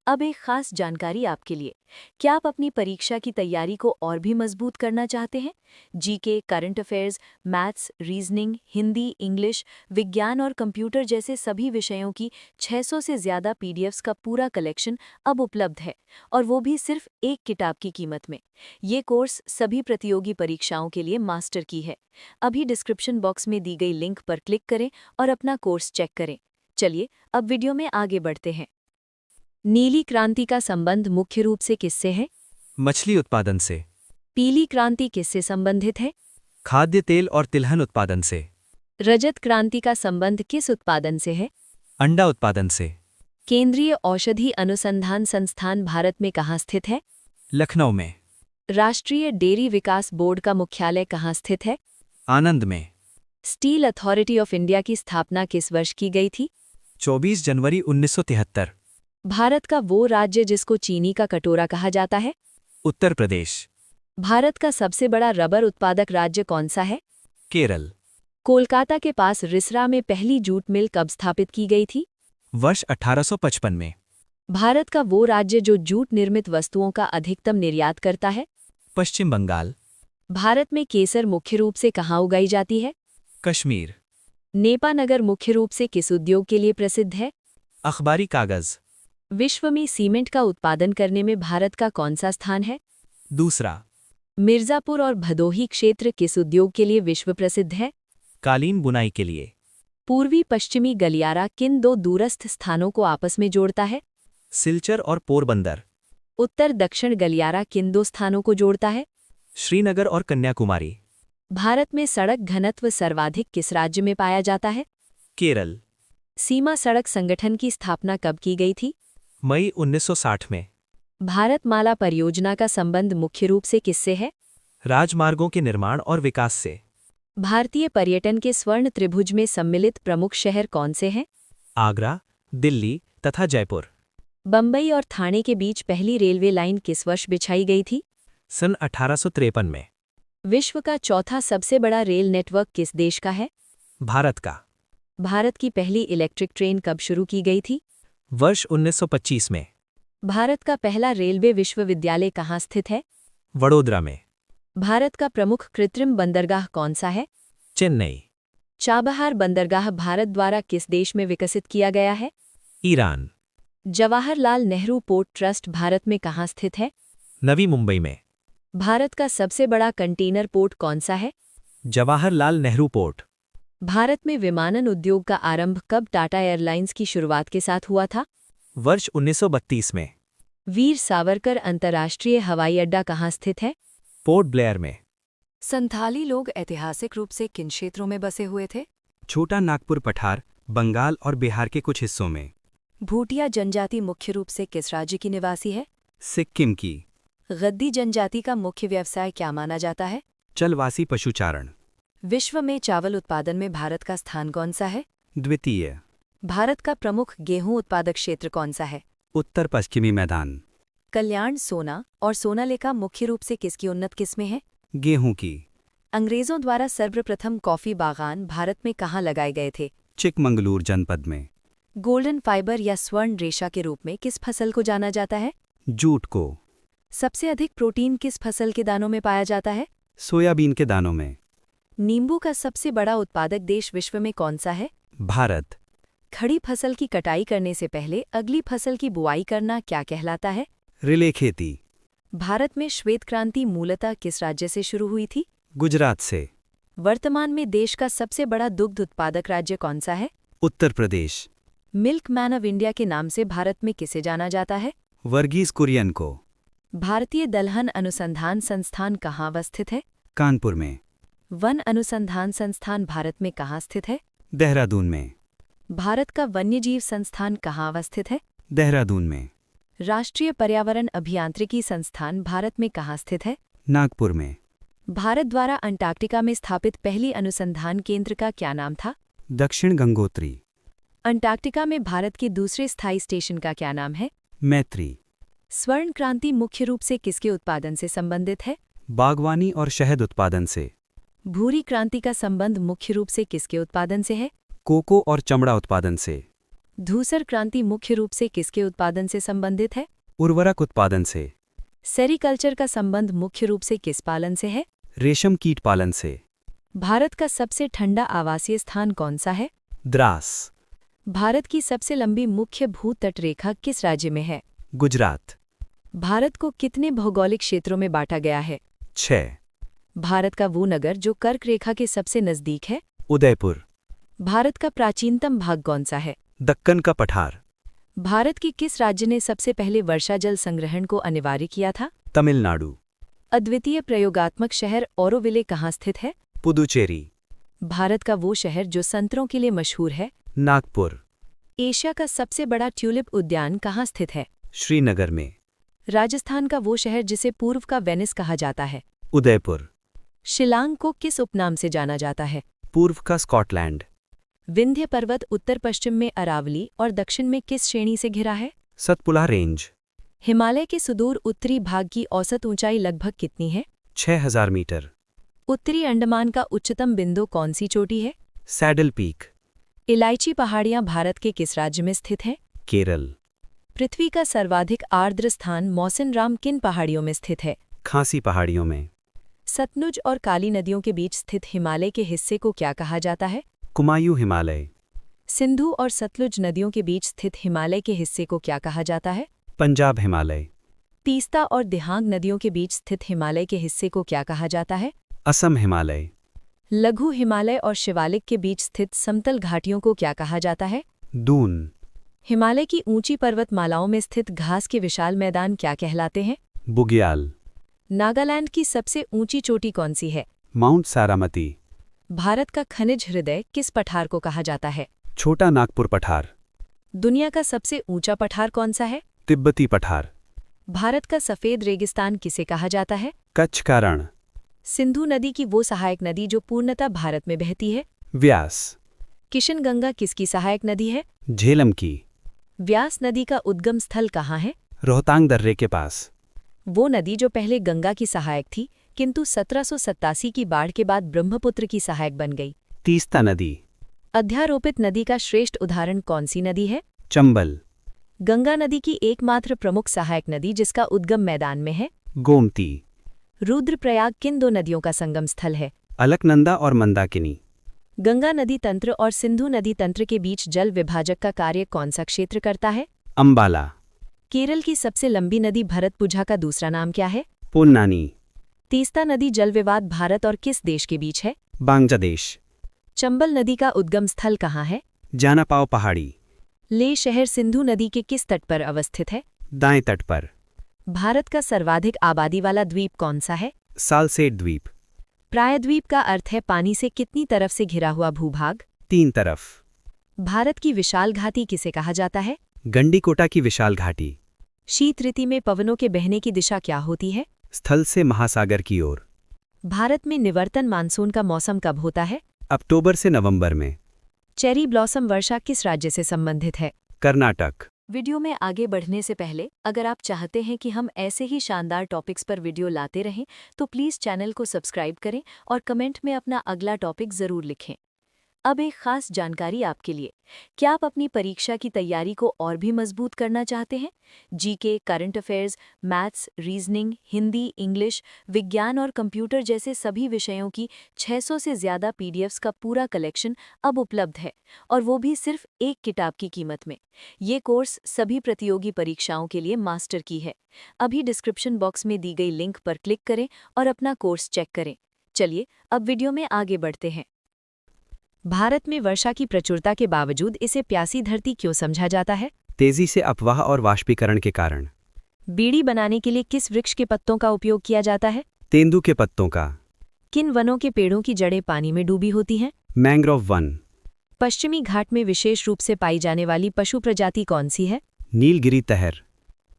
अब एक खास जानकारी आपके लिए। क्या आप अपनी परीक्षा की तैयारी को और भी मजबूत करना चाहते हैं? GK, current affairs, maths, reasoning, Hindi, English, विज्ञान और कंप्यूटर जैसे सभी विषयों की 600 से ज़्यादा पीडीएफ्स का पूरा कलेक्शन अब उपलब्ध है, और वो भी सिर्फ एक किताब की कीमत में। ये कोर्स सभी प्रतियोगी परीक्षाओं के लिए मास्टर की है। अभी डिस्क्रिप्शन बॉक्स में दी गई लिंक पर क्लिक करें और अपना कोर्स चेक करें। चलिए अब वीडियो में आगे बढ़ते हैं। नीली क्रांति का संबंध मुख्य रूप से किससे है? मछली उत्पादन से। पीली क्रांति किससे संबंधित है? खाद्य तेल और तिलहन उत्पादन से। रजत क्रांति का संबंध किस उत्पादन से है? अंडा उत्पादन से। केंद्रीय औषधि अनुसंधान संस्थान भारत में कहाँ स्थित है? लखनऊ में। राष्ट्रीय डेयरी विकास बोर्ड का मुख्यालय कहाँ स्थित है? आनंद में। स्टील अथॉरिटी ऑफ इंडिया की स्थापना किस वर्ष की गई थी? 24 जनवरी 1973। भारत का वो राज्य जिसको चीनी का कटोरा कहा जाता है? उत्तर प्रदेश। भारत का सबसे बड़ा रबर उत्पादक राज्य कौन सा है? केरल। कोलकाता के पास रिसरा में पहली जूट मिल कब स्थापित की गई थी? वर्ष 1855 में। भारत का वो राज्य जो जूट निर्मित वस्तुओं का अधिकतम निर्यात करता है? पश्चिम बंगाल। भारत में केसर मुख्य रूप से कहाँ उगाई जाती है? कश्मीर। नेपानगर मुख्य रूप से किस उद्योग के लिए प्रसिद्ध है? अखबारी कागज। विश्व में सीमेंट का उत्पादन करने में भारत का कौन सा स्थान है? दूसरा। मिर्जापुर और भदोही क्षेत्र किस उद्योग के लिए विश्व प्रसिद्ध है? कालीन बुनाई के लिए। पूर्वी पश्चिमी गलियारा किन दो दूरस्थ स्थानों को आपस में जोड़ता है? सिलचर और पोरबंदर। उत्तर दक्षिण गलियारा किन दो स्थानों को जोड़ता है? श्रीनगर और कन्याकुमारी। भारत में सड़क घनत्व सर्वाधिक किस राज्य में पाया जाता है? केरल। सीमा सड़क संगठन की स्थापना कब की गई थी? मई 1960 में। भारतमाला परियोजना का संबंध मुख्य रूप से किससे है? राजमार्गों के निर्माण और विकास से। भारतीय पर्यटन के स्वर्ण त्रिभुज में सम्मिलित प्रमुख शहर कौन से हैं? आगरा, दिल्ली तथा जयपुर। बम्बई और ठाणे के बीच पहली रेलवे लाइन किस वर्ष बिछाई गई थी? सन 1853 में। विश्व का चौथा सबसे बड़ा रेल नेटवर्क किस देश का है? भारत का। भारत की पहली इलेक्ट्रिक ट्रेन कब शुरू की गई थी? वर्ष 1925 में। भारत का पहला रेलवे विश्वविद्यालय कहाँ स्थित है? वडोदरा में। भारत का प्रमुख कृत्रिम बंदरगाह कौन सा है? चेन्नई। चाबहार बंदरगाह भारत द्वारा किस देश में विकसित किया गया है? Iran. Jawaharlal Nehru port trust Bharat में कहाँ स्थित है? नवी मुंबई में। भारत का सबसे बड़ा कंटेनर पोर्ट कौन सा है? जवाहरलाल नेहरू पोर्ट। भारत में विमानन उद्योग का आरंभ कब टाटा एयरलाइंस की शुरुआत के साथ हुआ था? वर्ष 1932 में। वीर सावरकर अंतर्राष्ट्रीय हवाई अड्डा कहाँ स्थित है? पोर्ट ब्लेयर में। संथाली लोग ऐतिहासिक रूप से किन क्षेत्रों में बसे हुए थे? छोटा नागपुर पठार, बंगाल और बिहार के कुछ हिस्सों में। भूटिया जनजाति मुख्य रूप से किस राज्य की निवासी है? सिक्किम की। गद्दी जनजाति का मुख्य व्यवसाय क्या माना जाता है? चलवासी पशुचारण। विश्व में चावल उत्पादन में भारत का स्थान कौन सा है? द्वितीय। भारत का प्रमुख गेहूं उत्पादक क्षेत्र कौन सा है? उत्तर पश्चिमी मैदान। कल्याण सोना और सोनालिका मुख्य रूप से किसकी उन्नत किस्में हैं? गेहूं की। अंग्रेजों द्वारा सर्वप्रथम कॉफी बागान भारत में कहाँ लगाए गए थे? चिकमंगलूर जनपद में। गोल्डन फाइबर या स्वर्ण रेशा के रूप में किस फसल को जाना जाता है? जूट को। सबसे अधिक प्रोटीन किस फसल के दानों में पाया जाता है? सोयाबीन के दानों में। नींबू का सबसे बड़ा उत्पादक देश विश्व में कौन सा है? भारत। खड़ी फसल की कटाई करने से पहले अगली फसल की बुआई करना क्या कहलाता है? रिले खेती। भारत में श्वेत क्रांति मूलतः किस राज्य से शुरू हुई थी? गुजरात से। वर्तमान में देश का सबसे बड़ा दुग्ध उत्पादक राज्य कौन सा है? Uttar Pradesh. Milk man of India के नाम से भारत में किसे जाना जाता है? वर्गीज कुरियन को। भारतीय दलहन अनुसंधान संस्थान कहाँ अवस्थित है? कानपुर में। वन अनुसंधान संस्थान भारत में कहाँ स्थित है? देहरादून में। भारत का वन्यजीव संस्थान कहाँ अवस्थित है? देहरादून में। राष्ट्रीय पर्यावरण अभियांत्रिकी संस्थान भारत में कहाँ स्थित है? नागपुर में। भारत द्वारा अंटार्कटिका में स्थापित पहली अनुसंधान केंद्र का क्या नाम था? दक्षिण गंगोत्री। अंटार्कटिका में भारत के दूसरे स्थायी स्टेशन का क्या नाम है? मैत्री। स्वर्ण क्रांति मुख्य रूप से किसके उत्पादन से संबंधित है? बागवानी और शहद उत्पादन से। भूरी क्रांति का संबंध मुख्य रूप से किसके उत्पादन से है? कोको और चमड़ा उत्पादन से। धूसर क्रांति मुख्य रूप से किसके उत्पादन से संबंधित है? उर्वरक उत्पादन से। सेरीकल्चर का संबंध मुख्य रूप से किस पालन से है? रेशम कीट पालन से। भारत का सबसे ठंडा आवासीय स्थान कौन सा है? द्रास। भारत की सबसे लंबी मुख्य भूतट रेखा किस राज्य में है? गुजरात। भारत को कितने भौगोलिक क्षेत्रों में बांटा गया है? 6। भारत का वो नगर जो कर्क रेखा के सबसे नजदीक है? उदयपुर। भारत का प्राचीनतम भाग कौन सा है? दक्कन का पठार। भारत के किस राज्य ने सबसे पहले वर्षा जल संग्रहण को अनिवार्य किया था? तमिलनाडु। अद्वितीय प्रयोगात्मक शहर ऑरोविले कहाँ स्थित है? पुदुचेरी। भारत का वो शहर जो संतरों के लिए मशहूर है? नागपुर। एशिया का सबसे बड़ा ट्यूलिप उद्यान कहाँ स्थित है? श्रीनगर में। राजस्थान का वो शहर जिसे पूर्व का वेनिस कहा जाता है? उदयपुर। शिलांग को किस उपनाम से जाना जाता है? पूर्व का स्कॉटलैंड। विंध्य पर्वत उत्तर पश्चिम में अरावली और दक्षिण में किस श्रेणी से घिरा है? सतपुड़ा रेंज। हिमालय के सुदूर उत्तरी भाग की औसत ऊंचाई लगभग कितनी है? 6000 मीटर। उत्तरी अंडमान का उच्चतम बिंदु कौन सी चोटी है? Saddle peak. इलायची पहाड़ियां भारत के किस राज्य में स्थित हैं? केरल। पृथ्वी का सर्वाधिक आर्द्र स्थान मौसिनराम किन पहाड़ियों में स्थित है? खासी पहाड़ियों में। सतलुज और काली नदियों के बीच स्थित हिमालय के हिस्से को क्या कहा जाता है? कुमायूं हिमालय। सिंधु और सतलुज नदियों के बीच स्थित हिमालय के हिस्से को क्या कहा जाता है? पंजाब हिमालय। तीस्ता और दिहांग नदियों के बीच स्थित हिमालय के हिस्से को क्या कहा जाता है? असम हिमालय। लघु हिमालय और शिवालिक के बीच स्थित समतल घाटियों को क्या कहा जाता है? दून। हिमालय की ऊंची पर्वतमालाओं में स्थित घास के विशाल मैदान क्या कहलाते हैं? बुग्याल। नागालैंड की सबसे ऊंची चोटी कौन सी है? माउंट सारामती। भारत का खनिज हृदय किस पठार को कहा जाता है? छोटा नागपुर पठार। दुनिया का सबसे ऊंचा पठार कौन सा है? तिब्बती पठार। भारत का सफेद रेगिस्तान किसे कहा जाता है? कच्छ का रण। सिंधु नदी की वो सहायक नदी जो पूर्णतः भारत में बहती है? व्यास। किशनगंगा किसकी सहायक नदी है? झेलम की। व्यास नदी का उद्गम स्थल कहाँ है? रोहतांग दर्रे के पास। वो नदी जो पहले गंगा की सहायक थी किंतु 1787 की बाढ़ के बाद ब्रह्मपुत्र की सहायक बन गई। तीस्ता नदी। अध्यारोपित नदी का श्रेष्ठ उदाहरण कौन सी नदी है? चंबल। गंगा नदी की एकमात्र प्रमुख सहायक नदी जिसका उद्गम मैदान में है? गोमती। रुद्रप्रयाग किन दो नदियों का संगम स्थल है? अलकनंदा और मंदाकिनी। गंगा नदी तंत्र और सिंधु नदी तंत्र के बीच जल विभाजक का कार्य कौन सा क्षेत्र करता है? अंबाला। केरल की सबसे लंबी नदी भरतपुझा का दूसरा नाम क्या है? पोन्नानी। तीस्ता नदी जल विवाद भारत और किस देश के बीच है? बांग्लादेश। चंबल नदी का उद्गम स्थल कहाँ है? जानापाव पहाड़ी। लेह शहर सिंधु नदी के किस तट पर अवस्थित है? दाएं तट पर। भारत का सर्वाधिक आबादी वाला द्वीप कौन सा है? सालसेट द्वीप। प्रायद्वीप का अर्थ है पानी से कितनी तरफ से घिरा हुआ भूभाग? 3 तरफ। भारत की विशाल घाटी किसे कहा जाता है? गंडीकोटा की विशाल घाटी। शीत ऋतु में पवनों के बहने की दिशा क्या होती है? स्थल से महासागर की ओर। भारत में निवर्तन मानसून का मौसम कब होता है? अक्टूबर से नवंबर में। चेरी ब्लॉसम वर्षा किस राज्य से संबंधित है? कर्नाटक। वीडियो में आगे बढ़ने से पहले अगर आप चाहते हैं कि हम ऐसे ही शानदार टॉपिक्स पर वीडियो लाते रहें तो प्लीज़ चैनल को सब्सक्राइब करें और कमेंट में अपना अगला टॉपिक ज़रूर लिखें। अब एक खास जानकारी आपके लिए। क्या आप अपनी परीक्षा की तैयारी को और भी मजबूत करना चाहते हैं? GK, current affairs, maths, reasoning, Hindi, English, विज्ञान और कंप्यूटर जैसे सभी विषयों की 600 से ज़्यादा पीडीएफ्स का पूरा कलेक्शन अब उपलब्ध है और वो भी सिर्फ एक किताब की कीमत में। ये कोर्स सभी प्रतियोगी परीक्षाओं के लिए मास्टर की है। अभी डिस्क्रिप्शन बॉक्स में दी गई लिंक पर क्लिक करें और अपना कोर्स चेक करें। चलिए अब वीडियो में आगे बढ़ते हैं। भारत में वर्षा की प्रचुरता के बावजूद इसे प्यासी धरती क्यों समझा जाता है? तेजी से अपवाह और वाष्पीकरण के कारण। बीड़ी बनाने के लिए किस वृक्ष के पत्तों का उपयोग किया जाता है? तेंदू के पत्तों का। किन वनों के पेड़ों की जड़ें पानी में डूबी होती हैं? Mangrove one. पश्चिमी घाट में विशेष रूप से पाई जाने वाली पशु प्रजाति कौन सी है? नीलगिरी तहर।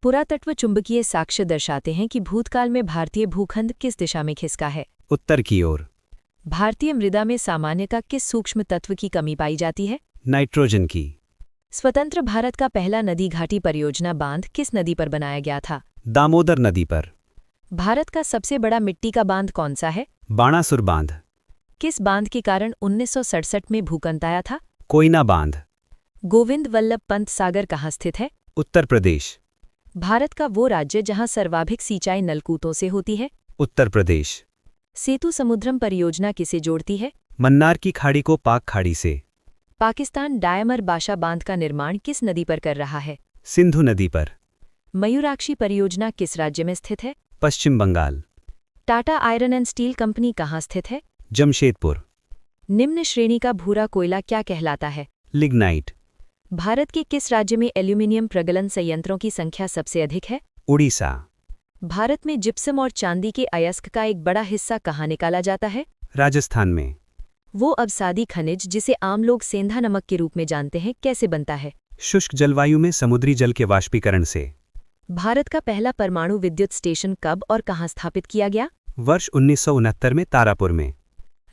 पुरातत्व चुंबकीय साक्ष्य दर्शाते हैं कि भूतकाल में भारतीय भूखंड किस दिशा में खिसका है? उत्तर की ओर। भारतीय मृदा में सामान्यतः किस सूक्ष्म तत्व की कमी पाई जाती है? नाइट्रोजन की। स्वतंत्र भारत का पहला नदी घाटी परियोजना बांध किस नदी पर बनाया गया था? दामोदर नदी पर। भारत का सबसे बड़ा मिट्टी का बांध कौन सा है? बाणासुर बांध। किस बांध के कारण 1967 में भूकंप आया था? कोयना बांध। गोविंद वल्लभ पंत सागर कहाँ स्थित है? उत्तर प्रदेश। भारत का वो राज्य जहां सर्वाधिक सिंचाई नलकूपों से होती है? उत्तर प्रदेश। सेतु समुद्रम परियोजना किसे जोड़ती है? मन्नार की खाड़ी को पाक खाड़ी से। पाकिस्तान डायमर बाशा बांध का निर्माण किस नदी पर कर रहा है? सिंधु नदी पर। मयूराक्षी परियोजना किस राज्य में स्थित है? Paschim Bengal. Tata iron and steel company कहाँ स्थित है? जमशेदपुर। निम्न श्रेणी का भूरा कोयला क्या कहलाता है? लिग्नाइट। भारत के किस राज्य में एल्यूमीनियम प्रगलन संयंत्रों की संख्या सबसे अधिक है? उड़ीसा। भारत में जिप्सम और चांदी के अयस्क का एक बड़ा हिस्सा कहाँ निकाला जाता है? राजस्थान में। वो अवसादी खनिज जिसे आम लोग सेंधा नमक के रूप में जानते हैं कैसे बनता है? शुष्क जलवायु में समुद्री जल के वाष्पीकरण से। भारत का पहला परमाणु विद्युत स्टेशन कब और कहाँ स्थापित किया गया? वर्ष 1969 में तारापुर में।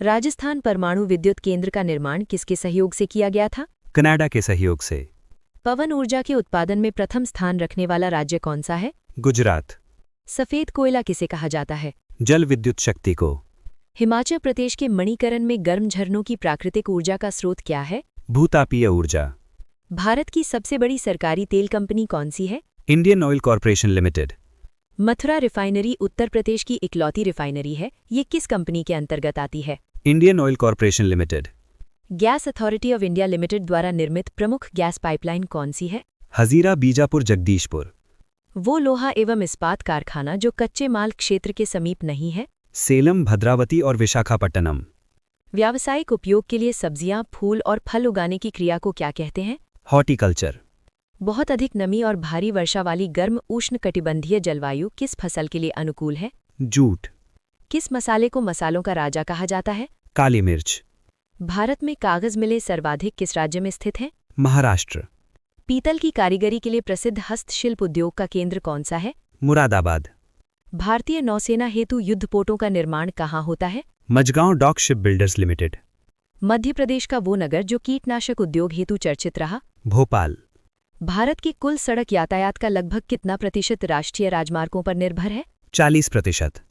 राजस्थान परमाणु विद्युत केंद्र का निर्माण किसके सहयोग से किया गया था? कनाडा के सहयोग से। पवन ऊर्जा के उत्पादन में प्रथम स्थान रखने वाला राज्य कौन सा है? गुजरात। सफेद कोयला किसे कहा जाता है? जल विद्युत शक्ति को। हिमाचल प्रदेश के मणिकरण में गर्म झरनों की प्राकृतिक ऊर्जा का स्रोत क्या है? भूतापीय ऊर्जा। भारत की सबसे बड़ी सरकारी तेल कंपनी कौन सी है? Indian oil corporation limited. Mathura refinery Uttar Pradesh की इकलौती रिफाइनरी है। ये किस कंपनी के अंतर्गत आती है? Indian oil corporation limited. Gas authority of India limited द्वारा निर्मित प्रमुख गैस पाइपलाइन कौन सी है? हजीरा बीजापुर जगदीशपुर। वो लोहा एवं इस्पात कारखाना जो कच्चे माल क्षेत्र के समीप नहीं है? सेलम, भद्रावती और विशाखापट्टनम। व्यावसायिक उपयोग के लिए सब्जियां, फूल और फल उगाने की क्रिया को क्या कहते हैं? हॉर्टिकल्चर। बहुत अधिक नमी और भारी वर्षा वाली गर्म उष्णकटिबंधीय जलवायु किस फसल के लिए अनुकूल है? जूट। किस मसाले को मसालों का राजा कहा जाता है? काली मिर्च। भारत में कागज मिलें सर्वाधिक किस राज्य में स्थित हैं? महाराष्ट्र। पीतल की कारीगरी के लिए प्रसिद्ध हस्तशिल्प उद्योग का केंद्र कौन सा है? मुरादाबाद। भारतीय नौसेना हेतु युद्धपोतों का निर्माण कहाँ होता है? Mazagon dock ship builders limited. Madhya Pradesh का वो नगर जो कीटनाशक उद्योग हेतु चर्चित रहा? भोपाल। भारत के कुल सड़क यातायात का लगभग कितना प्रतिशत राष्ट्रीय राजमार्गों पर निर्भर है? 40%।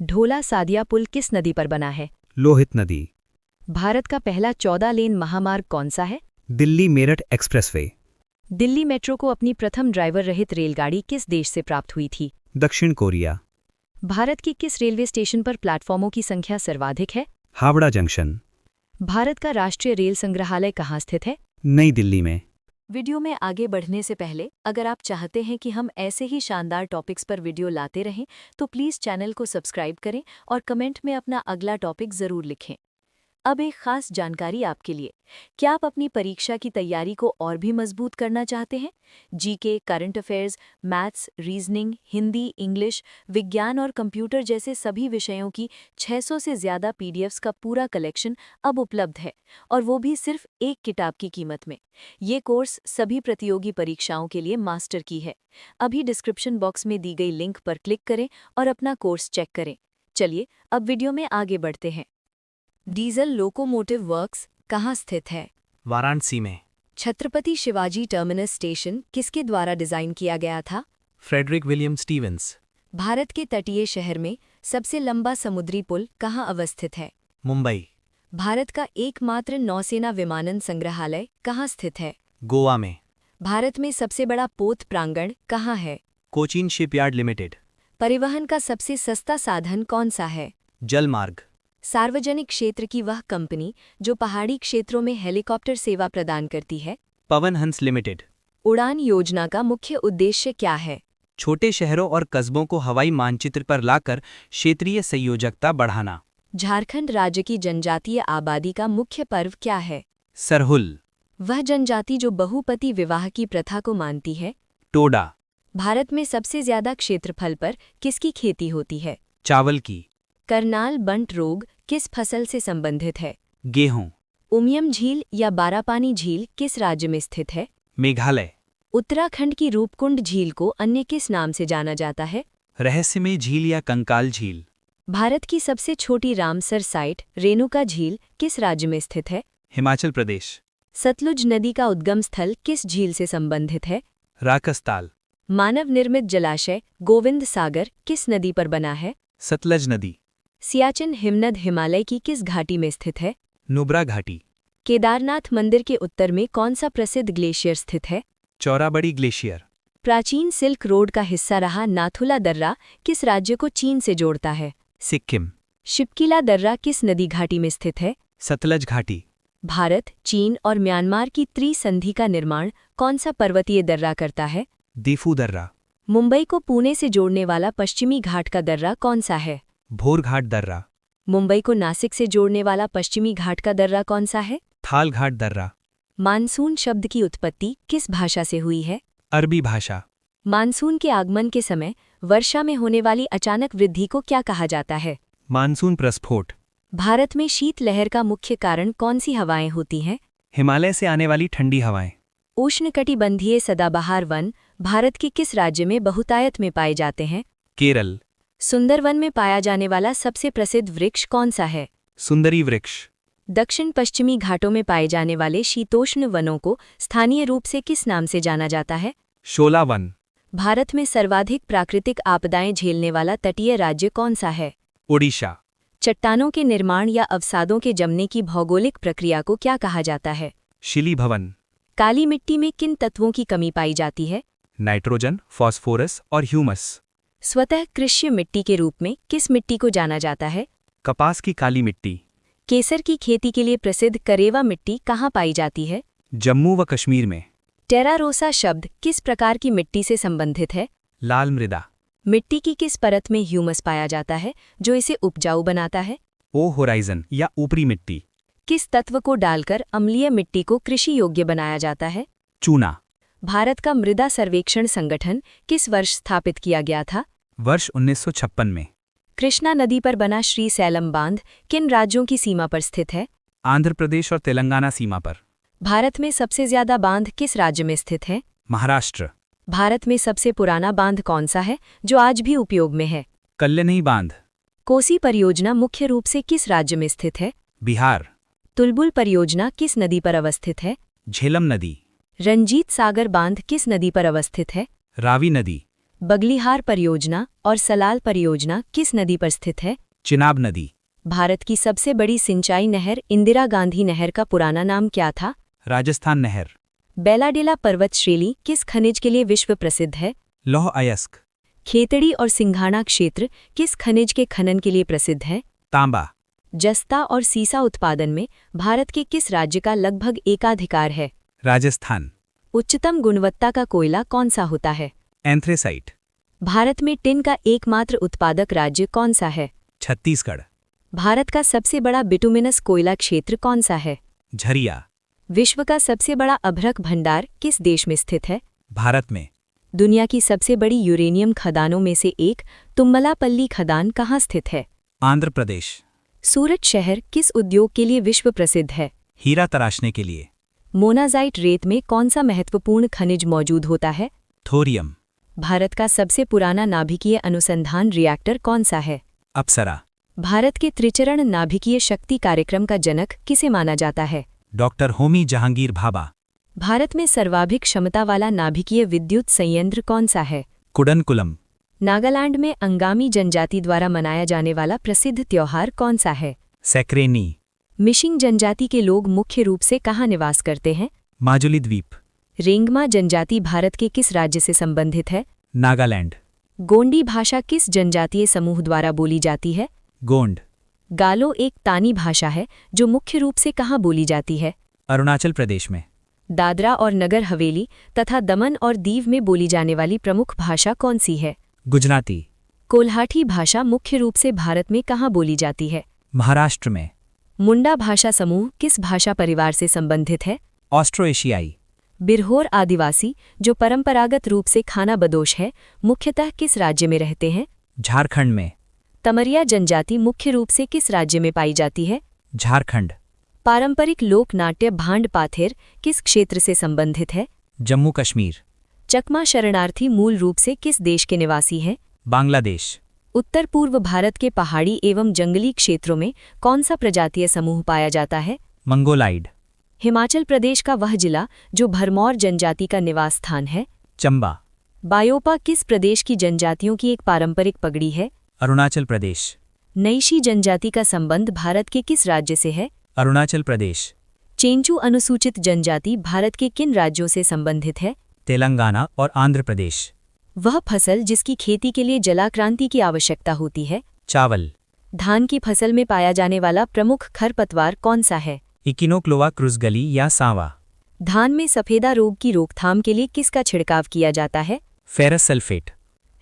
ढोला सादिया पुल किस नदी पर बना है? लोहित नदी। भारत का पहला 14 लेन महामार्ग कौन सा है? दिल्ली मेरठ एक्सप्रेसवे। दिल्ली मेट्रो को अपनी प्रथम ड्राइवर रहित रेलगाड़ी किस देश से प्राप्त हुई थी? दक्षिण कोरिया। भारत के किस रेलवे स्टेशन पर प्लेटफॉर्मों की संख्या सर्वाधिक है? हावड़ा जंक्शन। भारत का राष्ट्रीय रेल संग्रहालय कहाँ स्थित है? नई दिल्ली में। वीडियो में आगे बढ़ने से पहले अगर आप चाहते हैं कि हम ऐसे ही शानदार टॉपिक्स पर वीडियो लाते रहें तो प्लीज़ चैनल को सब्सक्राइब करें और कमेंट में अपना अगला टॉपिक ज़रूर लिखें। अब एक खास जानकारी आपके लिए। क्या आप अपनी परीक्षा की तैयारी को और भी मजबूत करना चाहते हैं? GK, current affairs, maths, reasoning, Hindi, English, विज्ञान और कंप्यूटर जैसे सभी विषयों की 600 से ज़्यादा पीडीएफ्स का पूरा कलेक्शन अब उपलब्ध है, और वो भी सिर्फ एक किताब की कीमत में। ये कोर्स सभी प्रतियोगी परीक्षाओं के लिए मास्टर की है। अभी डिस्क्रिप्शन बॉक्स में दी गई लिंक पर क्लिक करें और अपना कोर्स चेक करें। चलिए अब वीडियो में आगे बढ़ते हैं। डीजल लोकोमोटिव वर्क्स कहाँ स्थित है? वाराणसी में। छत्रपति शिवाजी टर्मिनस स्टेशन किसके द्वारा डिजाइन किया गया था? Frederick William Stevens. भारत के तटीय शहर में सबसे लंबा समुद्री पुल कहाँ अवस्थित है? मुंबई। भारत का एकमात्र नौसेना विमानन संग्रहालय कहाँ स्थित है? गोवा में। भारत में सबसे बड़ा पोत प्रांगण कहाँ है? Cochin shipyard limited. परिवहन का सबसे सस्ता साधन कौन सा है? जलमार्ग। सार्वजनिक क्षेत्र की वह कंपनी जो पहाड़ी क्षेत्रों में हेलीकॉप्टर सेवा प्रदान करती है? पवन हंस लिमिटेड। उड़ान योजना का मुख्य उद्देश्य क्या है? छोटे शहरों और कस्बों को हवाई मानचित्र पर लाकर क्षेत्रीय संयोजकता बढ़ाना। झारखंड राज्य की जनजातीय आबादी का मुख्य पर्व क्या है? सरहुल। वह जनजाति जो बहुपति विवाह की प्रथा को मानती है? टोडा। भारत में सबसे ज्यादा क्षेत्रफल पर किसकी खेती होती है? चावल की। करनाल बंट रोग किस फसल से संबंधित है? गेहूं। उमियम झील या बारापानी झील किस राज्य में स्थित है? मेघालय। उत्तराखंड की रूपकुंड झील को अन्य किस नाम से जाना जाता है? रहस्यमय झील या कंकाल झील। भारत की सबसे छोटी रामसर साइट रेणुका झील किस राज्य में स्थित है? हिमाचल प्रदेश। सतलुज नदी का उद्गम स्थल किस झील से संबंधित है? राकस्ताल। मानव निर्मित जलाशय गोविंद सागर किस नदी पर बना है? सतलज नदी। सियाचिन हिमनद हिमालय की किस घाटी में स्थित है? नुब्रा घाटी। केदारनाथ मंदिर के उत्तर में कौन सा प्रसिद्ध ग्लेशियर स्थित है? चौराबड़ी ग्लेशियर। प्राचीन सिल्क रोड का हिस्सा रहा नाथुला दर्रा किस राज्य को चीन से जोड़ता है? सिक्किम। शिपकिला दर्रा किस नदी घाटी में स्थित है? सतलज घाटी। भारत, चीन और म्यांमार की त्रिसंधि का निर्माण कौन सा पर्वतीय दर्रा करता है? दीफू दर्रा। मुंबई को पुणे से जोड़ने वाला पश्चिमी घाट का दर्रा कौन सा है? भोरघाट दर्रा। मुंबई को नासिक से जोड़ने वाला पश्चिमी घाट का दर्रा कौन सा है? थाल घाट दर्रा। मानसून शब्द की उत्पत्ति किस भाषा से हुई है? अरबी भाषा। मानसून के आगमन के समय वर्षा में होने वाली अचानक वृद्धि को क्या कहा जाता है? मानसून प्रस्फोट। भारत में शीतलहर का मुख्य कारण कौन सी हवाएं होती हैं? हिमालय से आने वाली ठंडी हवाएं। उष्णकटिबंधीय सदाबहार वन भारत के किस राज्य में बहुतायत में पाए जाते हैं? केरल। सुंदरवन में पाया जाने वाला सबसे प्रसिद्ध वृक्ष कौन सा है? सुंदरी वृक्ष। दक्षिण पश्चिमी घाटों में पाए जाने वाले शीतोष्ण वनों को स्थानीय रूप से किस नाम से जाना जाता है? शोला वन। भारत में सर्वाधिक प्राकृतिक आपदाएं झेलने वाला तटीय राज्य कौन सा है? ओडिशा। चट्टानों के निर्माण या अवसादों के जमने की भौगोलिक प्रक्रिया को क्या कहा जाता है? शिली भवन। काली मिट्टी में किन तत्वों की कमी पाई जाती है? नाइट्रोजन, फॉस्फोरस और ह्यूमस। स्वतः कृष्य मिट्टी के रूप में किस मिट्टी को जाना जाता है? कपास की काली मिट्टी। केसर की खेती के लिए प्रसिद्ध करेवा मिट्टी कहाँ पाई जाती है? जम्मू व कश्मीर में। टेरारोसा शब्द किस प्रकार की मिट्टी से संबंधित है? लाल मृदा। मिट्टी की किस परत में ह्यूमस पाया जाता है जो इसे उपजाऊ बनाता है? ओ होराइजन या ऊपरी मिट्टी। किस तत्व को डालकर अम्लीय मिट्टी को कृषि योग्य बनाया जाता है? चूना। भारत का मृदा सर्वेक्षण संगठन किस वर्ष स्थापित किया गया था? वर्ष 1956 में। कृष्णा नदी पर बना श्री सैलम बांध किन राज्यों की सीमा पर स्थित है? आंध्र प्रदेश और तेलंगाना सीमा पर। भारत में सबसे ज्यादा बांध किस राज्य में स्थित है? महाराष्ट्र। भारत में सबसे पुराना बांध कौन सा है जो आज भी उपयोग में है? कल्यनी बांध। कोसी परियोजना मुख्य रूप से किस राज्य में स्थित है? बिहार। तुलबुल परियोजना किस नदी पर अवस्थित है? झेलम नदी। रंजीत सागर बांध किस नदी पर अवस्थित है? रावी नदी। बगलिहार परियोजना और सलाल परियोजना किस नदी पर स्थित है? चिनाब नदी। भारत की सबसे बड़ी सिंचाई नहर इंदिरा गांधी नहर का पुराना नाम क्या था? राजस्थान नहर। बेलाडेला पर्वत श्रेणी किस खनिज के लिए विश्व प्रसिद्ध है? लौह अयस्क। खेतड़ी और सिंघाना क्षेत्र किस खनिज के खनन के लिए प्रसिद्ध है? तांबा। जस्ता और सीसा उत्पादन में भारत के किस राज्य का लगभग एकाधिकार है? राजस्थान। उच्चतम गुणवत्ता का कोयला कौन सा होता है? एंथ्रेसाइट। भारत में टिन का एकमात्र उत्पादक राज्य कौन सा है? छत्तीसगढ़। भारत का सबसे बड़ा बिटुमिनस कोयला क्षेत्र कौन सा है? झरिया। विश्व का सबसे बड़ा अभ्रक भंडार किस देश में स्थित है? भारत में। दुनिया की सबसे बड़ी यूरेनियम खदानों में से एक तुम्बलापल्ली खदान कहाँ स्थित है? आंध्र प्रदेश। सूरत शहर किस उद्योग के लिए विश्व प्रसिद्ध है? हीरा तराशने के लिए। मोनाजाइट रेत में कौन सा महत्वपूर्ण खनिज मौजूद होता है? थोरियम। भारत का सबसे पुराना नाभिकीय अनुसंधान रिएक्टर कौन सा है? अप्सरा। भारत के त्रिचरण नाभिकीय शक्ति कार्यक्रम का जनक किसे माना जाता है? डॉक्टर होमी जहांगीर भाभा। भारत में सर्वाधिक क्षमता वाला नाभिकीय विद्युत संयंत्र कौन सा है? कुडनकुलम। नागालैंड में अंगामी जनजाति द्वारा मनाया जाने वाला प्रसिद्ध त्योहार कौन सा है? सैक्रेनी। मिशिंग जनजाति के लोग मुख्य रूप से कहाँ निवास करते हैं? माजुली द्वीप। रेंगमा जनजाति भारत के किस राज्य से संबंधित है? नागालैंड। गोंडी भाषा किस जनजातीय समूह द्वारा बोली जाती है? गोंड। गालो एक तानी भाषा है जो मुख्य रूप से कहाँ बोली जाती है? अरुणाचल प्रदेश में। दादरा और नगर हवेली तथा दमन और दीव में बोली जाने वाली प्रमुख भाषा कौन सी है? गुजराती। कोल्हाटी भाषा मुख्य रूप से भारत में कहाँ बोली जाती है? महाराष्ट्र में। मुंडा भाषा समूह किस भाषा परिवार से संबंधित है? ऑस्ट्रो एशियाई। बिरहोर आदिवासी जो परंपरागत रूप से खाना बदोश है मुख्यतः किस राज्य में रहते हैं? झारखंड में। तमरिया जनजाति मुख्य रूप से किस राज्य में पाई जाती है? झारखंड। पारंपरिक लोक नाट्य भांड पाथेर किस क्षेत्र से संबंधित है? जम्मू कश्मीर। चकमा शरणार्थी मूल रूप से किस देश के निवासी हैं? बांग्लादेश। उत्तर पूर्व भारत के पहाड़ी एवं जंगली क्षेत्रों में कौन सा प्रजातीय समूह पाया जाता है? मंगोलाइड। हिमाचल प्रदेश का वह जिला जो भरमौर जनजाति का निवास स्थान है? चंबा। बायोपा किस प्रदेश की जनजातियों की एक पारंपरिक पगड़ी है? अरुणाचल प्रदेश। नईशी जनजाति का संबंध भारत के किस राज्य से है? अरुणाचल प्रदेश। चेंचू अनुसूचित जनजाति भारत के किन राज्यों से संबंधित है? तेलंगाना और आंध्र प्रदेश। वह फसल जिसकी खेती के लिए जलाक्रांति की आवश्यकता होती है? चावल। धान की फसल में पाया जाने वाला प्रमुख खरपतवार कौन सा है? इकिनोक्लोवा क्रुजगली या सांवा। धान में सफेदा रोग की रोकथाम के लिए किसका छिड़काव किया जाता है? Ferrous sulphate.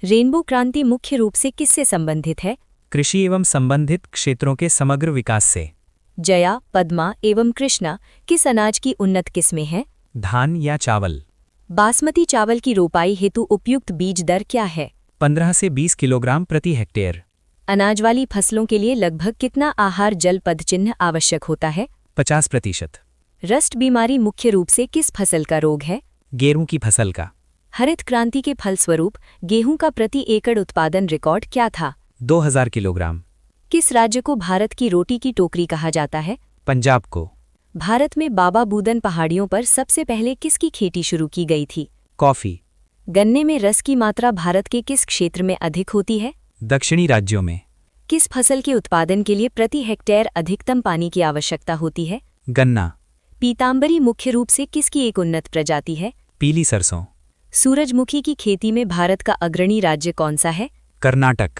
रेनबो क्रांति मुख्य रूप से किससे संबंधित है? कृषि एवं संबंधित क्षेत्रों के समग्र विकास से। जया, पद्मा एवं कृष्णा किस अनाज की उन्नत किस्में हैं? धान या चावल। बासमती चावल की रोपाई हेतु उपयुक्त बीज दर क्या है? 15 से 20 किलोग्राम प्रति हेक्टेयर। अनाज वाली फसलों के लिए लगभग कितना आहार जल पदचिह्न आवश्यक होता है? 50%। रस्ट बीमारी मुख्य रूप से किस फसल का रोग है? गेहूं की फसल का। हरित क्रांति के फलस्वरूप गेहूं का प्रति एकड़ उत्पादन रिकॉर्ड क्या था? 2000 किलोग्राम। किस राज्य को भारत की रोटी की टोकरी कहा जाता है? पंजाब को। भारत में बाबा बूदन पहाड़ियों पर सबसे पहले किसकी खेती शुरू की गई थी? कॉफी। गन्ने में रस की मात्रा भारत के किस क्षेत्र में अधिक होती है? दक्षिणी राज्यों में। किस फसल के उत्पादन के लिए प्रति हेक्टेयर अधिकतम पानी की आवश्यकता होती है? गन्ना। पीतांबरी मुख्य रूप से किसकी एक उन्नत प्रजाति है? पीली सरसों। सूरजमुखी की खेती में भारत का अग्रणी राज्य कौन सा है? कर्नाटक।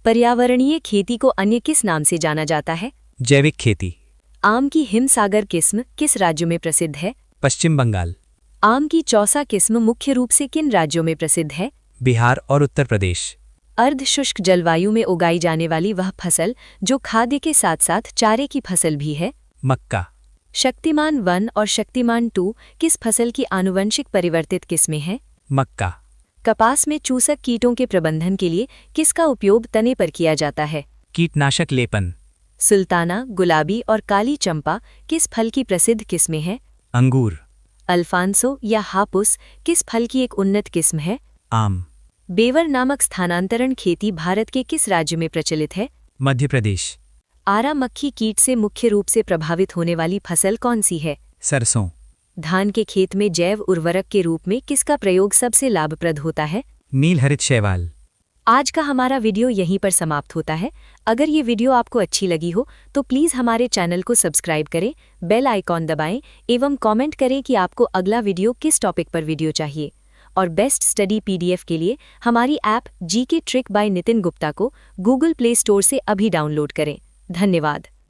पर्यावरणीय खेती को अन्य किस नाम से जाना जाता है? जैविक खेती। आम की हिमसागर किस्म किस राज्य में प्रसिद्ध है? पश्चिम बंगाल। आम की चौसा किस्म मुख्य रूप से किन राज्यों में प्रसिद्ध है? बिहार और उत्तर प्रदेश। अर्धशुष्क जलवायु में उगाई जाने वाली वह फसल जो खाद्य के साथ साथ चारे की फसल भी है? मक्का। शक्तिमान 1 और शक्तिमान 2 किस फसल की आनुवंशिक परिवर्तित किस्में हैं? मक्का। कपास में चूसक कीटों के प्रबंधन के लिए किसका उपयोग तने पर किया जाता है? कीटनाशक लेपन। सुल्ताना, गुलाबी और काली चंपा किस फल की प्रसिद्ध किस्में हैं? अंगूर। अल्फांसो या हापुस किस फल की एक उन्नत किस्म है? आम। बेवर नामक स्थानांतरण खेती भारत के किस राज्य में प्रचलित है? मध्य प्रदेश। आरा मक्खी कीट से मुख्य रूप से प्रभावित होने वाली फसल कौन सी है? सरसों। धान के खेत में जैव उर्वरक के रूप में किसका प्रयोग सबसे लाभप्रद होता है? नीलहरित शैवाल। आज का हमारा वीडियो यहीं पर समाप्त होता है। अगर ये वीडियो आपको अच्छी लगी हो तो प्लीज़ हमारे चैनल को सब्सक्राइब करें, बेल आइकॉन दबाएं एवं कमेंट करें कि आपको अगला वीडियो किस टॉपिक पर वीडियो चाहिए। और बेस्ट स्टडी पीडीएफ के लिए हमारी app GK trick bye Nitin Gupta को गूगल प्ले स्टोर से अभी डाउनलोड करें। धन्यवाद।